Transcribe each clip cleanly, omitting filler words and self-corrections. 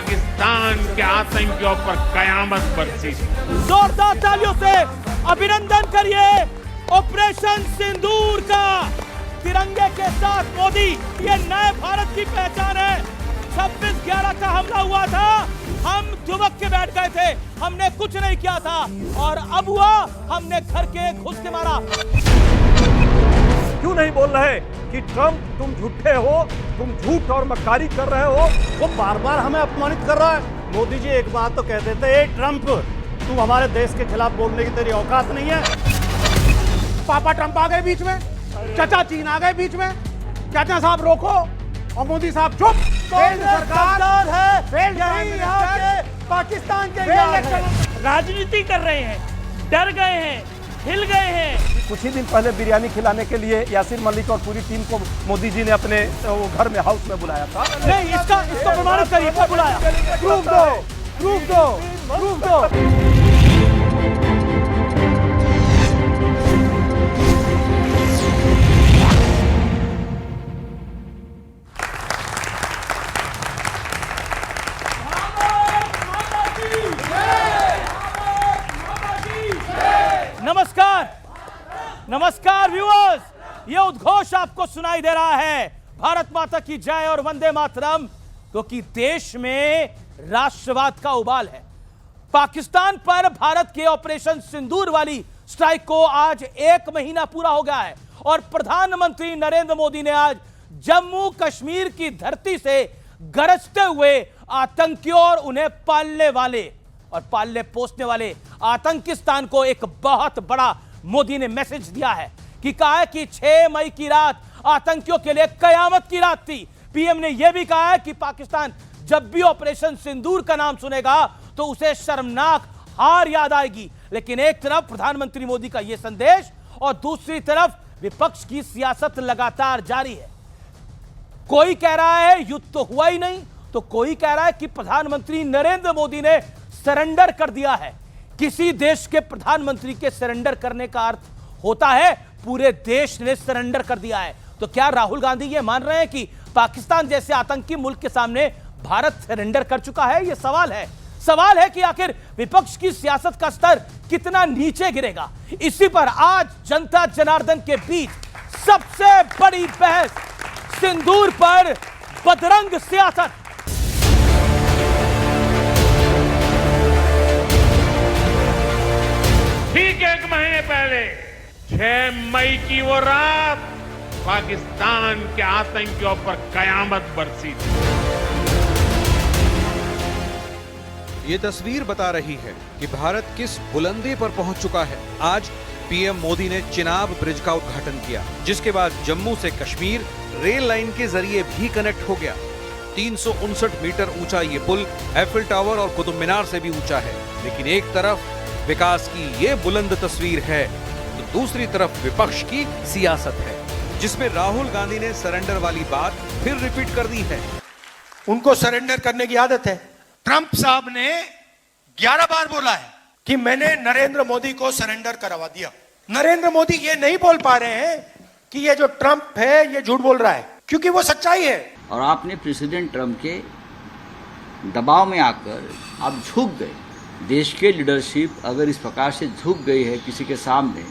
पाकिस्तान के आतंकियों पर कयामत बरसी। जोरदार तालियों से अभिनंदन करिए ऑपरेशन सिंदूर का। तिरंगे के साथ मोदी, ये नए भारत की पहचान है। 26/11 का हमला हुआ था, हम दुबक के बैठ गए थे, हमने कुछ नहीं किया था, और अब हुआ, हमने घर के घुस के मारा। क्यों नहीं बोल रहे कि ट्रंप तुम झूठे हो, तुम झूठ और मक्कारी कर रहे हो? वो बार बार हमें अपमानित कर रहा है। मोदी जी एक बात तो कहते थे, ए ट्रंप, तुम हमारे देश के खिलाफ बोलने की तेरी औकात नहीं है। पापा ट्रंप आ गए बीच में, चाचा चीन आ गए बीच में, चाचा साहब रोको और मोदी साहब चुप। सरकार है, यही यहाँ के पाकिस्तान के राजनीति कर रहे हैं, डर गए हैं, हिल गए हैं। कुछ ही दिन पहले बिरयानी खिलाने के लिए यासीर मलिक और पूरी टीम को मोदी जी ने अपने घर में, हाउस में बुलाया था। नहीं, इसको प्रमाणित करिए, कब बुलाया? प्रूफ दो। नमस्कार व्यूअर्स, ये उद्घोष आपको सुनाई दे रहा है, भारत माता की जय और वंदे मातरम, क्योंकि देश में राष्ट्रवाद का उबाल है। पाकिस्तान पर भारत के ऑपरेशन सिंदूर वाली स्ट्राइक को आज 1 महीना पूरा हो गया है, और प्रधानमंत्री नरेंद्र मोदी ने आज जम्मू कश्मीर की धरती से गरजते हुए आतंकियों और उन्हें पालने वाले और पालने पोसने वाले आतंकिस्तान को एक बहुत बड़ा मोदी ने मैसेज दिया है कि कहा है कि 6 मई की रात आतंकियों के लिए कयामत की रात थी। पीएम ने यह भी कहा है कि पाकिस्तान जब भी ऑपरेशन सिंदूर का नाम सुनेगा तो उसे शर्मनाक हार याद आएगी। लेकिन एक तरफ प्रधानमंत्री मोदी का यह संदेश और दूसरी तरफ विपक्ष की सियासत लगातार जारी है। कोई कह रहा है युद्ध तो हुआ ही नहीं, तो कोई कह रहा है कि प्रधानमंत्री नरेंद्र मोदी ने सरेंडर कर दिया है। किसी देश के प्रधानमंत्री के सरेंडर करने का अर्थ होता है पूरे देश ने सरेंडर कर दिया है। तो क्या राहुल गांधी ये मान रहे हैं कि पाकिस्तान जैसे आतंकी मुल्क के सामने भारत सरेंडर कर चुका है? ये सवाल है कि आखिर विपक्ष की सियासत का स्तर कितना नीचे गिरेगा। इसी पर आज जनता जनार्दन के बीच सबसे बड़ी बहस, सिंदूर पर बदरंग सियासत। ठीक 1 महीने पहले 6 मई की वो रात पाकिस्तान के आतंकियों पर कयामत बरसी थी। ये तस्वीर बता रही है कि भारत किस बुलंदी पर पहुंच चुका है। आज पीएम मोदी ने चिनाब ब्रिज का उद्घाटन किया, जिसके बाद जम्मू से कश्मीर रेल लाइन के जरिए भी कनेक्ट हो गया। 359 मीटर ऊंचा ये पुल एफिल टावर और कुतुब मीनार से भी ऊंचा है। लेकिन एक तरफ विकास की ये बुलंद तस्वीर है तो दूसरी तरफ विपक्ष की सियासत है, जिसमें राहुल गांधी ने सरेंडर वाली बात फिर रिपीट कर दी है। उनको सरेंडर करने की आदत है। ट्रंप साहब ने 11 बार बोला है कि मैंने नरेंद्र मोदी को सरेंडर करवा दिया। नरेंद्र मोदी ये नहीं बोल पा रहे हैं कि ये जो ट्रंप है ये झूठ बोल रहा है, क्योंकि वो सच्चाई है। और आपने प्रेसिडेंट ट्रंप के दबाव में आकर आप झुक गए। देश के लीडरशिप अगर इस प्रकार से झुक गई है किसी के सामने,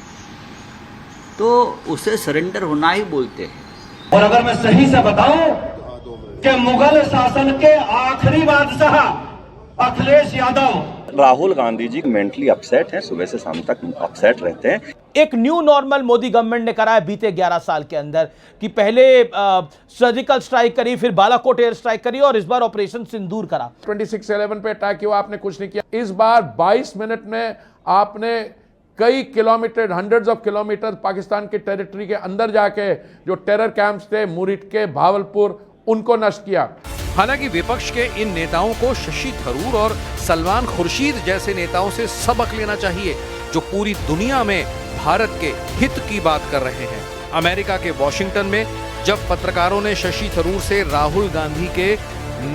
तो उसे सरेंडर होना ही बोलते हैं। और अगर मैं सही से बताऊं कि मुगल शासन के आखिरी बादशाह अखिलेश यादव, राहुल गांधी जी मेंटली अपसेट हैं, सुबह से शाम तक अपसेट रहते हैं। एक न्यू नॉर्मल मोदी गवर्नमेंट ने करा है बीते 11 साल के अंदर, कि पहले सर्जिकल स्ट्राइक करी, फिर बालाकोट एयर स्ट्राइक करी और इस बार ऑपरेशन सिंदूर करा। 26/11 पे अटैक किया, आपने कुछ नहीं किया। इस बार 22 मिनट में आपने कई kilometre, hundreds of kilometre Pakistan के टेरिटरी के अंदर जाके जो टेरर कैंप्स थे मुरिट के, भावलपुर, उनको नष्ट किया। हालांकि विपक्ष के इन नेताओं को शशि थरूर और सलमान खुर्शीद जैसे नेताओं से सबक लेना चाहिए, जो पूरी दुनिया में भारत के हित की बात कर रहे हैं। अमेरिका के वॉशिंगटन में जब पत्रकारों ने शशि थरूर से राहुल गांधी के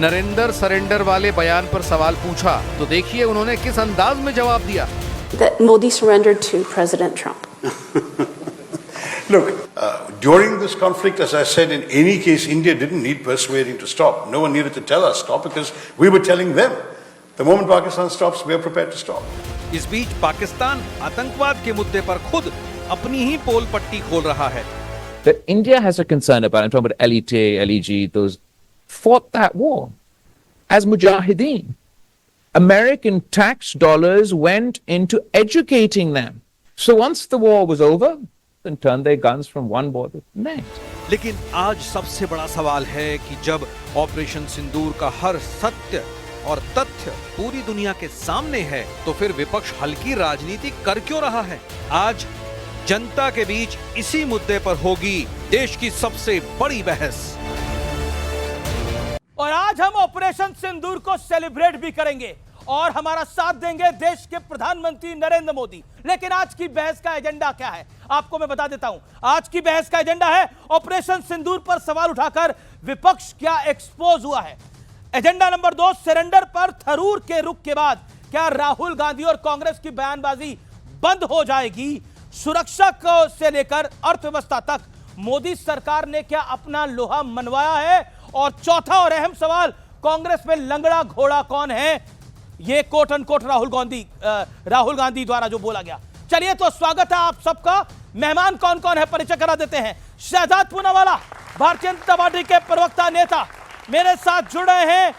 नरेंद्र सरेंडर वाले बयान पर सवाल पूछा, तो देखिए उन्होंने किस अंदाज में जवाब दिया। That Modi surrendered to President Trump. Look, during this conflict, as I said, in any case, India didn't need persuading to stop. No one needed to tell us stop because we were telling them. The moment Pakistan stops, we are prepared to stop. इस बीच पाकिस्तान आतंकवाद के मुद्दे पर खुद अपनी ही पोल पट्टी खोल रहा है। That India has a concern about, I'm talking about LET, LEG, those fought that war as mujahideen. American tax dollars went into educating them. So once the war was over, then turned their guns from one war to the next. लेकिन आज सबसे बड़ा सवाल है कि जब operation सिंदूर का हर सत्य और तथ्य पूरी दुनिया के सामने है, तो फिर विपक्ष हल्की राजनीति कर क्यों रहा है? आज जनता के बीच इसी मुद्दे पर होगी देश की सबसे बड़ी बहस। और आज हम ऑपरेशन सिंदूर को सेलिब्रेट भी करेंगे और हमारा साथ देंगे देश के प्रधानमंत्री नरेंद्र मोदी। लेकिन आज की बहस का एजेंडा क्या है, आपको मैं बता देता हूं। आज की बहस का एजेंडा है ऑपरेशन सिंदूर पर सवाल उठाकर विपक्ष क्या एक्सपोज हुआ है। एजेंडा नंबर 2, सरेंडर पर थरूर के रुख के बाद क्या राहुल गांधी और कांग्रेस की बयानबाजी बंद हो जाएगी? सुरक्षा को से लेकर अर्थव्यवस्था तक मोदी सरकार ने क्या अपना लोहा मनवाया है? और चौथा और अहम सवाल, कांग्रेस में लंगड़ा घोड़ा कौन है? ये कोट अनकोट राहुल गांधी द्वारा जो बोला गया। चलिए तो स्वागत है आप सबका। मेहमान कौन कौन है परिचय करा देते हैं। शहजाद पूनावाला, भारतीय जनता पार्टी के प्रवक्ता नेता, मेरे साथ जुड़ रहे हैं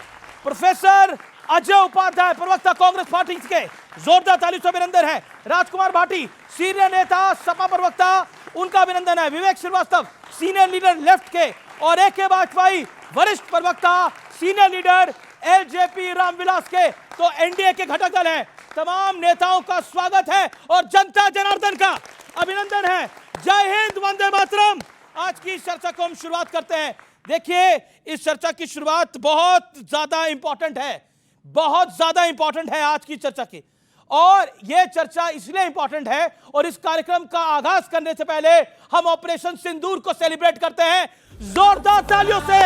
प्रोफेसर अजय उपाध्याय, प्रवक्ता कांग्रेस पार्टी के, जोरदार ताली से अभिनंदन है। राजकुमार भाटी, सीनियर नेता सपा प्रवक्ता, उनका अभिनंदन है। विवेक श्रीवास्तव, सीनियर लीडर लेफ्ट के, और AK वाजपेयी, वरिष्ठ प्रवक्ता, सीनियर लीडर LJP रामविलास के, तो NDA के घटक दल हैं। तमाम नेताओं का स्वागत है और जनता जनार्दन का अभिनंदन है। जय हिंद, वंदे मातरम। आज की चर्चा को हम शुरुआत करते हैं। देखिए, इस चर्चा की शुरुआत बहुत ज्यादा इंपॉर्टेंट है, बहुत ज्यादा इंपॉर्टेंट है आज की चर्चा की। और यह चर्चा इसलिए इंपॉर्टेंट है, और इस कार्यक्रम का आगाज करने से पहले हम ऑपरेशन सिंदूर को सेलिब्रेट करते हैं। जोरदार तालियों से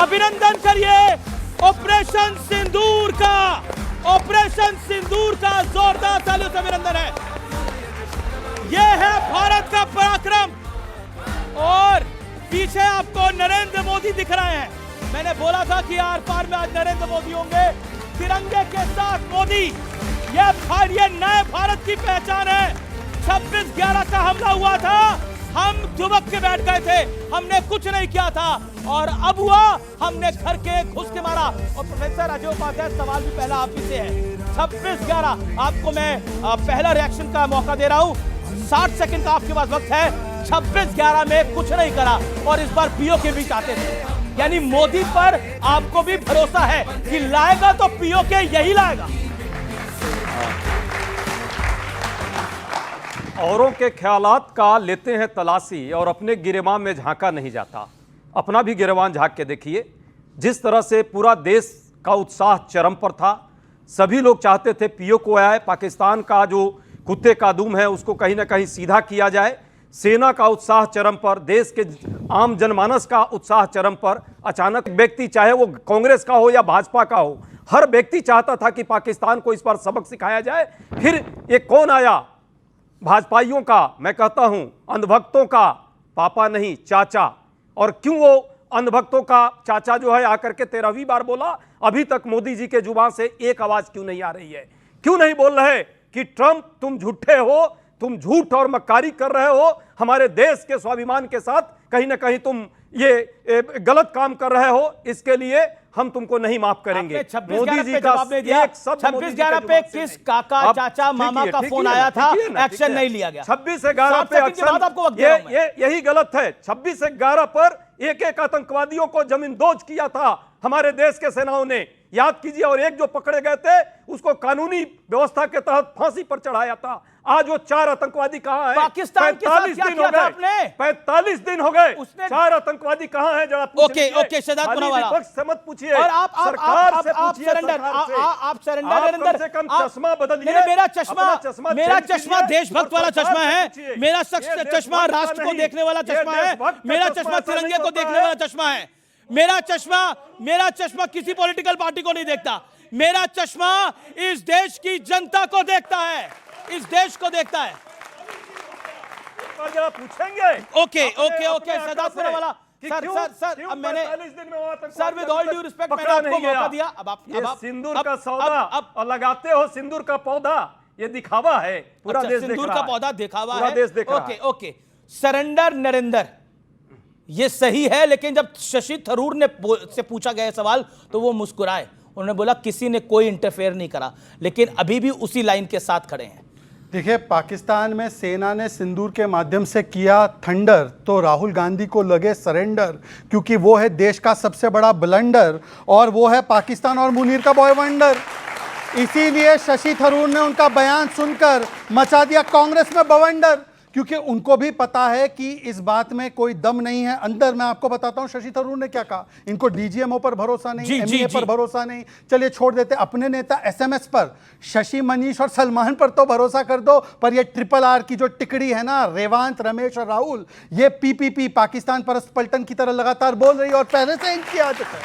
अभिनंदन करिए ऑपरेशन सिंदूर का। ऑपरेशन सिंदूर का जोरदार तालियों से अभिनंदन है। यह है भारत का पराक्रम। और पीछे आपको नरेंद्र मोदी दिख रहे हैं। मैंने बोला था कि आर पार में आज नरेंद्र मोदी होंगे, तिरंगे के साथ मोदी। ये नए भारत की पहचान है। 26/11 का हमला हुआ था, हम दुबक के बैठ गए थे, हमने कुछ नहीं किया था, और अब हुआ, हमने घर के घुस के मारा। और प्रोफेसर अजय उपाध्याय, सवाल भी पहला आप ही से है। 26/11 आपको मैं पहला रिएक्शन का मौका दे रहा हूं। 60 सेकंड का आपके पास वक्त है। 26/11 में कुछ नहीं करा और इस बार POK भी चाहते थे, यानी मोदी पर आपको भी भरोसा है कि लाएगा तो POK यही लाएगा। औरों के ख्यालात का लेते हैं तलाशी और अपने गिरेबान में झांका नहीं जाता। अपना भी गिरेबान झांक के देखिए। जिस तरह से पूरा देश का उत्साह चरम पर था, सभी लोग चाहते थे POK आए, पाकिस्तान का जो कुत्ते का दुम है उसको कहीं ना कहीं सीधा किया जाए। सेना का उत्साह चरम पर, देश के आम जनमानस का उत्साह चरम पर। अचानक व्यक्ति, चाहे वो कांग्रेस का हो या भाजपा का हो, हर व्यक्ति चाहता था कि पाकिस्तान को इस पर सबक सिखाया जाए। फिर ये कौन आया? भाजपाइयों का, मैं कहता हूं अंधभक्तों का पापा नहीं चाचा। और क्यों वो अंधभक्तों का चाचा जो है आकर के 13वीं बार बोला? अभी तक मोदी जी के जुबान से एक आवाज क्यों नहीं आ रही है? क्यों नहीं बोल रहे कि ट्रंप तुम झूठे हो, तुम झूठ और मक्कारी कर रहे हो, हमारे देश के स्वाभिमान के साथ कहीं ना कहीं तुम ये गलत काम कर रहे हो, इसके लिए हम तुमको नहीं माफ करेंगे। मोदी जी का 26/11 पे किस काका चाचा मामा का फोन आया था, एक्शन नहीं लिया गया। 26/11 पे यही गलत है। 26/11 पर एक आतंकवादियों को जमींदोज किया था हमारे देश के सेनाओं ने, याद कीजिए। और एक जो पकड़े गए थे उसको कानूनी व्यवस्था के तहत फांसी पर चढ़ाया था। आज वो 4 आतंकवादी कहां हैं? पाकिस्तान के साथ क्या किया था आपने? 45 दिन हो गए, 4 आतंकवादी कहां हैं? जरा ओके शहजाद पूनावाला से मत पूछिए, और आप सरकार से आप पूछिए। आप सरेंडर कम से कम चश्मा बदलिए। मेरा चश्मा देशभक्त वाला चश्मा है। मेरा चश्मा राष्ट्र को देखने वाला चश्मा है। मेरा चश्मा तिरंगे को देखने वाला चश्मा है। मेरा चश्मा किसी पॉलिटिकल पार्टी को नहीं देखता। मेरा चश्मा इस देश की जनता को देखता है, इस देश को देखता है। पर जरा पूछेंगे। ओके ओके ओके अपने शहजाद से वाला कि सर क्यों- सर सर क्यों अब मैंने 45 दिन में वहां तक sir with all due respect मैंने पकड़ा आपको नहीं गया। मौका दिया। अब आप ये सिंदूर अब- का सौदा अब और लगाते हो सिंदूर का पौधा, ये दिखावा है, पूरा अच्छा, देश देख सिंदूर रहा का है। पौधा दिखावा पूरा है। देश देख रहा ओके है। ओके सरेंडर नरेंद्र ये सही है, लेकिन जब शशि थरूर ने से पूछा गया सवाल तो वो मुस्कुराए। उन्होंने बोला किसी ने कोई इंटरफेयर नहीं करा, लेकिन अभी भी उसी लाइन के साथ खड़े हैं। देखिए, पाकिस्तान में सेना ने सिंदूर के माध्यम से किया थंडर, तो राहुल गांधी को लगे सरेंडर, क्योंकि वो है देश का सबसे बड़ा ब्लंडर और वो है पाकिस्तान और मुनीर का बॉय वंडर। इसीलिए शशि थरूर ने उनका बयान सुनकर मचा दिया कांग्रेस में बवंडर, क्योंकि उनको भी पता है कि इस बात में कोई दम नहीं है अंदर। मैं आपको बताता हूं शशि थरूर ने क्या कहा। इनको डीजीएमओ पर भरोसा नहीं, एमईए पर भरोसा नहीं, चलिए छोड़ देते, अपने नेता एसएमएस पर, शशि, मनीष और सलमान पर तो भरोसा कर दो, पर ये ट्रिपल आर की जो टिकड़ी है ना, रेवांत, रमेश और राहुल, ये पीपीपी पाकिस्तान परस्त पलटन की तरह लगातार बोल रही है और पहले से इनकी आदत है।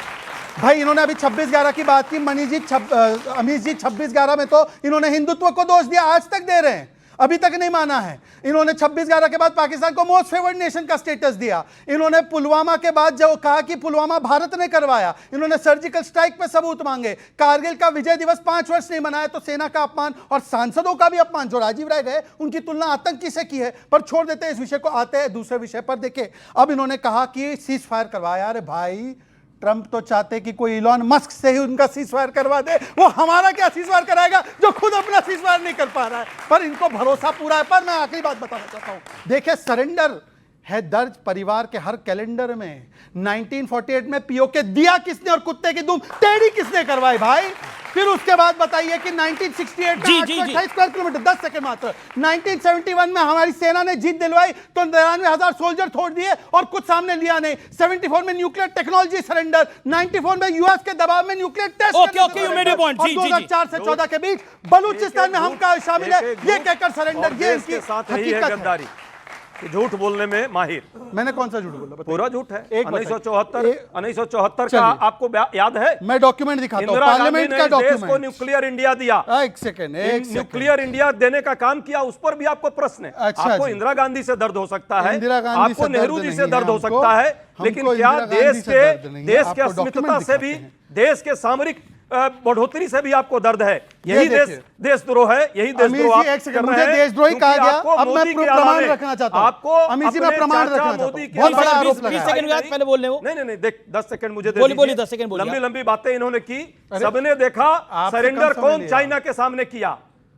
भाई इन्होंने अभी 26/11 की बात की, अमीश जी 26/11 में तो इन्होंने हिंदुत्व को दोष दिया, आज तक दे रहे हैं, अभी तक नहीं माना है। इन्होंने 26/11 के बाद पाकिस्तान को मोस्ट फेवर्ड नेशन का स्टेटस दिया। इन्होंने पुलवामा के बाद जो कहा कि पुलवामा भारत ने करवाया, इन्होंने सर्जिकल स्ट्राइक पे सबूत मांगे। कारगिल का विजय दिवस 5 वर्ष नहीं मनाया तो सेना का अपमान और सांसदों का भी अपमान। जो राजीव राय गए उनकी तुलना आतंकी से की है, पर छोड़ देते हैं इस विषय को, आते हैं दूसरे विषय पर। देखिए, अब इन्होंने कहा कि सीज फायर करवाया। अरे भाई, ट्रंप तो चाहते कि कोई इलॉन मस्क से ही उनका सीजफायर करवा दे, वो हमारा क्या सीजफायर कराएगा जो खुद अपना सीजफायर नहीं कर पा रहा है। पर इनको भरोसा पूरा है। पर मैं आखिरी बात बताना चाहता हूं, देखिए सरेंडर है दर्ज परिवार के हर कैलेंडर में। 1948 में पीओके दिया किसने और कुत्ते की दुम टेढ़ी किसने करवाई भाई। फिर उसके बाद बताइए कि 1968 में 828 स्क्वायर किलोमीटर, 10 सेकंड मात्र। 1971 में हमारी सेना ने जीत दिलवाई तो 93,000 सोल्जर छोड़ दिए और कुछ सामने लिया नहीं। 74 में न्यूक्लियर टेक्नोलॉजी सरेंडर, 94 में यूएस के दबाव में nuclear test, okay okay you made your point. जी जी 2004 से 14 के बीच बलूचिस्तान में हम का शामिल है, ये कहकर सरेंडर। ये इसकी हकीकत है। झूठ बोलने में माहिर। मैंने कौन सा झूठ बोला? पूरा झूठ है। 1974 1974 का आपको याद है? मैं डॉक्यूमेंट दिखाता हूं, पार्लियामेंट का डॉक्यूमेंट। देश को न्यूक्लियर इंडिया दिया। एक सेकंड, न्यूक्लियर इंडिया देने का काम किया, उस पर भी आपको प्रश्न है। आपको इंदिरा गांधी से दर्द हो सकता है, आपको नेहरू जी से दर्द हो सकता है, लेकिन क्या देश के अस्मिता से भी, देश के सामरिक बढ़ोतरी से भी आपको दर्द है? यही देशद्रोह है, यही देशद्रोह आप कर रहे हैं। देशद्रोही कहा गया, अब मैं प्रमाण रखना चाहता हूं। आपको अमीर जी, मैं प्रमाण रखना चाहता हूं। बहुत बड़ा आरोप लगा है। 20 सेकंड बाद पहले बोलने वो। नहीं, देख 10 सेकंड मुझे दे बोलिए, 10 सेकंड बोलिए। लंबी लंबी बातें इन्होंने की, सबने देखा। सरेंडर कौन चाइना के सामने किया,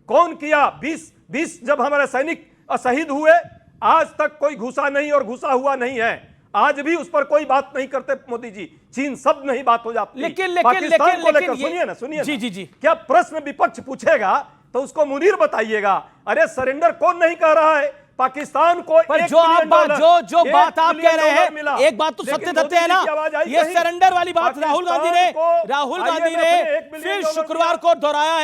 कौन किया? 20 जब हमारे सैनिक शहीद हुए, आज तक कोई घुसा नहीं और घुसा हुआ नहीं है। आज भी उस पर कोई बात नहीं करते मोदी जी। चीन सब नहीं बात हो जाती। लेकिन पाकिस्तान को लेकर सुनिए ना, सुनिए जी क्या प्रश्न विपक्ष पूछेगा तो उसको मुनीर बताइएगा। अरे सरेंडर कौन नहीं कह रहा है? पाकिस्तान को पर जो आप बात आप कह रहे हैं, एक बात तो सत्य तथ्य है ना, ये सरेंडर वाली बात राहुल गांधी ने फिर शुक्रवार को दोहराया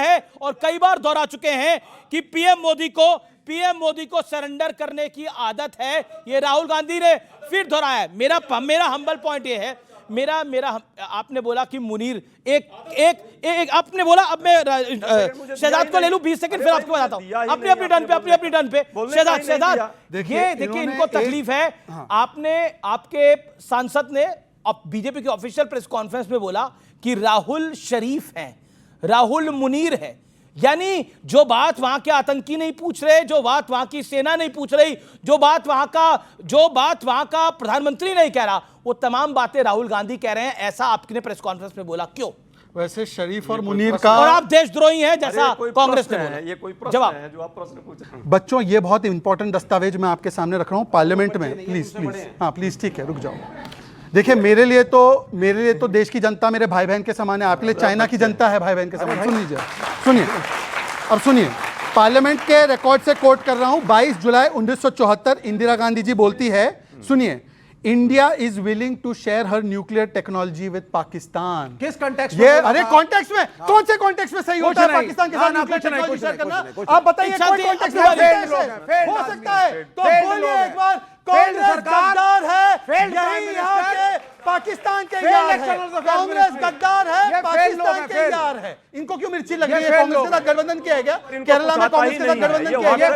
है, और कई बार दोहरा चुके हैं कि पीएम मोदी को सरेंडर करने की आदत है। ये राहुल गांधी ने फिर दोहराया है। मेरा हम्बल पॉइंट ये है, आपने बोला कि मुनीर एक आपने बोला, अब मैं शहजाद को ले लूं 20 सेकंड, फिर आपको बताता हूं। अपनी टर्न पे शहजाद ये देखिए, इनको तकलीफ है। आपके सांसद ने अब बीजेपी की ऑफिशियल प्रेस कॉन्फ्रेंस में बोला कि राहुल शरीफ हैं, राहुल मुनीर है। यानी जो बात वहां के आतंकी नहीं पूछ रहे, जो बात वहां की सेना नहीं पूछ रही, जो बात वहां का प्रधानमंत्री नहीं कह रहा, वो तमाम बातें राहुल गांधी कह रहे हैं। ऐसा आपने प्रेस कॉन्फ्रेंस में बोला, क्यों? वैसे शरीफ और मुनीर का, और आप देशद्रोही हैं जैसा कांग्रेस ने बोला। ये कोई प्रश्न है जो आप प्रश्न पूछ रहे हैं? बच्चों, ये बहुत इंपॉर्टेंट दस्तावेज मैं आपके सामने रख रहा हूं पार्लियामेंट में। प्लीज हाँ प्लीज, ठीक है, रुक जाओ। देखिए, मेरे लिए तो देश की जनता मेरे भाई बहन के समान है, आपके लिए चाइना की जनता है भाई बहन के समान। सुनिए, पार्लियामेंट के रिकॉर्ड से कोट कर रहा हूं। 22 जुलाई 1974 इंदिरा गांधी जी बोलती है, सुनिए, India is willing to share her nuclear technology with Pakistan. किस कॉन्टेक्स्ट में? अरे कॉन्टेक्स्ट में, कौन से कॉन्टेक्स्ट में सही होता है पाकिस्तान के साथ न्यूक्लियर टेक्नोलॉजी शेयर करना? आप बताइए, कोई कॉन्टेक्स्ट में हो सकता है तो बोलिए एक बार। कांग्रेस गद्दार है, यही यहाँ के पाकिस्तान के यार है। कांग्रेस गद्दार है, पाकिस्तान के यार है। इनको क्यों मिर्ची लग रही है? कांग्रेस के साथ गठबंधन किया है क्या? केरला में कांग्रेस के साथ गठबंधन किया है क्या?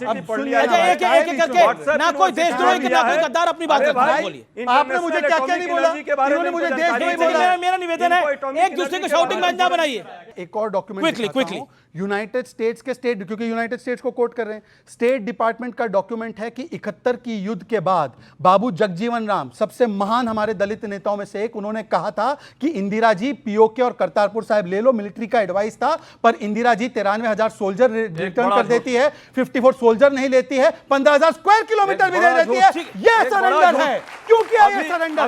अब सुनिए एक करके ना कोई देशद्रोही ना कोई गद्दार अपनी बात बोलिए। आपने मुझे क्या क्या नहीं बोला, इन्होंने मुझे देशद्रोही बोला। मेरा निवेदन है एक दूसरे को शाउटिंग मैच ना बनाइए। एक और डॉक्यूमेंट क्विकली यूनाइटेड स्टेट्स के क्योंकि यूनाइटेड स्टेट्स को कोट कर रहे हैं, स्टेट डिपार्टमेंट का डॉक्यूमेंट है कि 71 की युद्ध के बाद बाबू जगजीवन राम, सबसे महान हमारे दलित नेताओं में से एक, उन्होंने कहा था कि इंदिरा जी पीओके और करतारपुर साहिब ले लो, मिलिट्री का एडवाइस था, पर इंदिरा जी 93,000 सोल्जर रिटर्न कर देती है, 54 सोल्जर नहीं लेती है, 15,000 स्क्वायर किलोमीटर भी दे देती है। यह सरेंडर है। क्यों किया यह सरेंडर?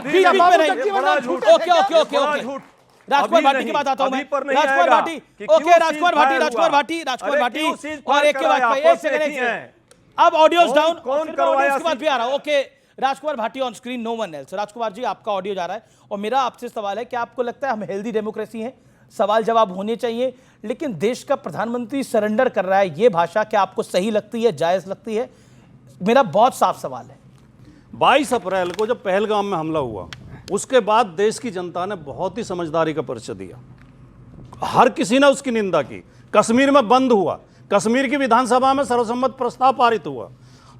ओके राजकुमार भाटी की बात आता हूं मैं। राजकुमार भाटी, ओके राजकुमार भाटी और एक के बाद एक सेकंड, अब ऑडियोज डाउन, कौन करवाया इसके बाद भी आ रहा है। Okay Rajkumar Bhati on screen, no one else. Rajkumar ji आपका ऑडियो जा रहा है और मेरा आपसे सवाल है कि आपको लगता है हम हेल्दी डेमोक्रेसी हैं, सवाल जवाब होने चाहिए, लेकिन देश का प्रधानमंत्री सरेंडर कर रहा है, ये भाषा क्या आपको सही लगती है, जायज लगती है? मेरा बहुत साफ सवाल है। 22 अप्रैल को जब पहलगाम में हमला हुआ, उसके बाद देश की जनता ने बहुत ही समझदारी का परिचय दिया, हर किसी ने उसकी निंदा की। कश्मीर में बंद हुआ, कश्मीर की विधानसभा में सर्वसम्मत प्रस्ताव पारित हुआ,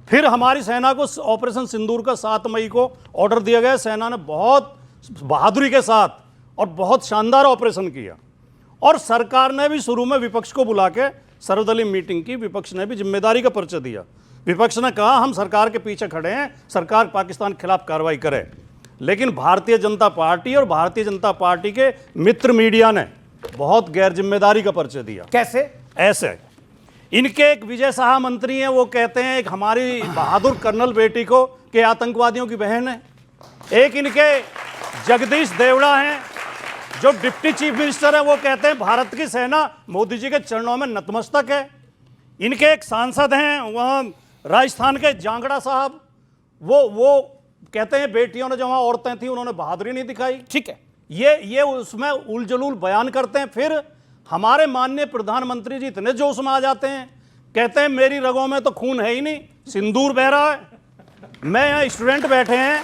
फिर हमारी सेना को ऑपरेशन सिंदूर का 7 मई को ऑर्डर दिया गया। सेना ने बहुत बहादुरी के साथ और बहुत शानदार ऑपरेशन किया, और सरकार ने भी शुरू में विपक्ष को बुला के सर्वदलीय मीटिंग की, विपक्ष ने भी जिम्मेदारी का परिचय दिया। विपक्ष ने कहा हम सरकार के पीछे खड़े हैं, सरकार पाकिस्तान के खिलाफ कार्रवाई करे। लेकिन भारतीय जनता पार्टी और भारतीय जनता पार्टी के मित्र मीडिया ने बहुत गैर जिम्मेदारी का परिचय दिया। कैसे? ऐसे इनके एक विजय शाह मंत्री हैं, वो कहते हैं एक हमारी बहादुर कर्नल बेटी को के आतंकवादियों की बहन है। एक इनके जगदीश देवड़ा हैं जो डिप्टी चीफ मिनिस्टर है, वो कहते हैं भारत की सेना मोदी जी के चरणों में नतमस्तक है। इनके एक सांसद हैं वहाँ राजस्थान के जांगड़ा साहब, वो कहते हैं बेटियों ने जो वहाँ औरतें थी उन्होंने बहादुरी नहीं दिखाई। ठीक है, ये उसमें उलझुल बयान करते हैं। फिर हमारे माननीय प्रधानमंत्री जी इतने जोश में आ जाते हैं, कहते हैं मेरी रगों में तो खून है ही नहीं, सिंदूर बह रहा है। मैं यहाँ स्टूडेंट बैठे हैं,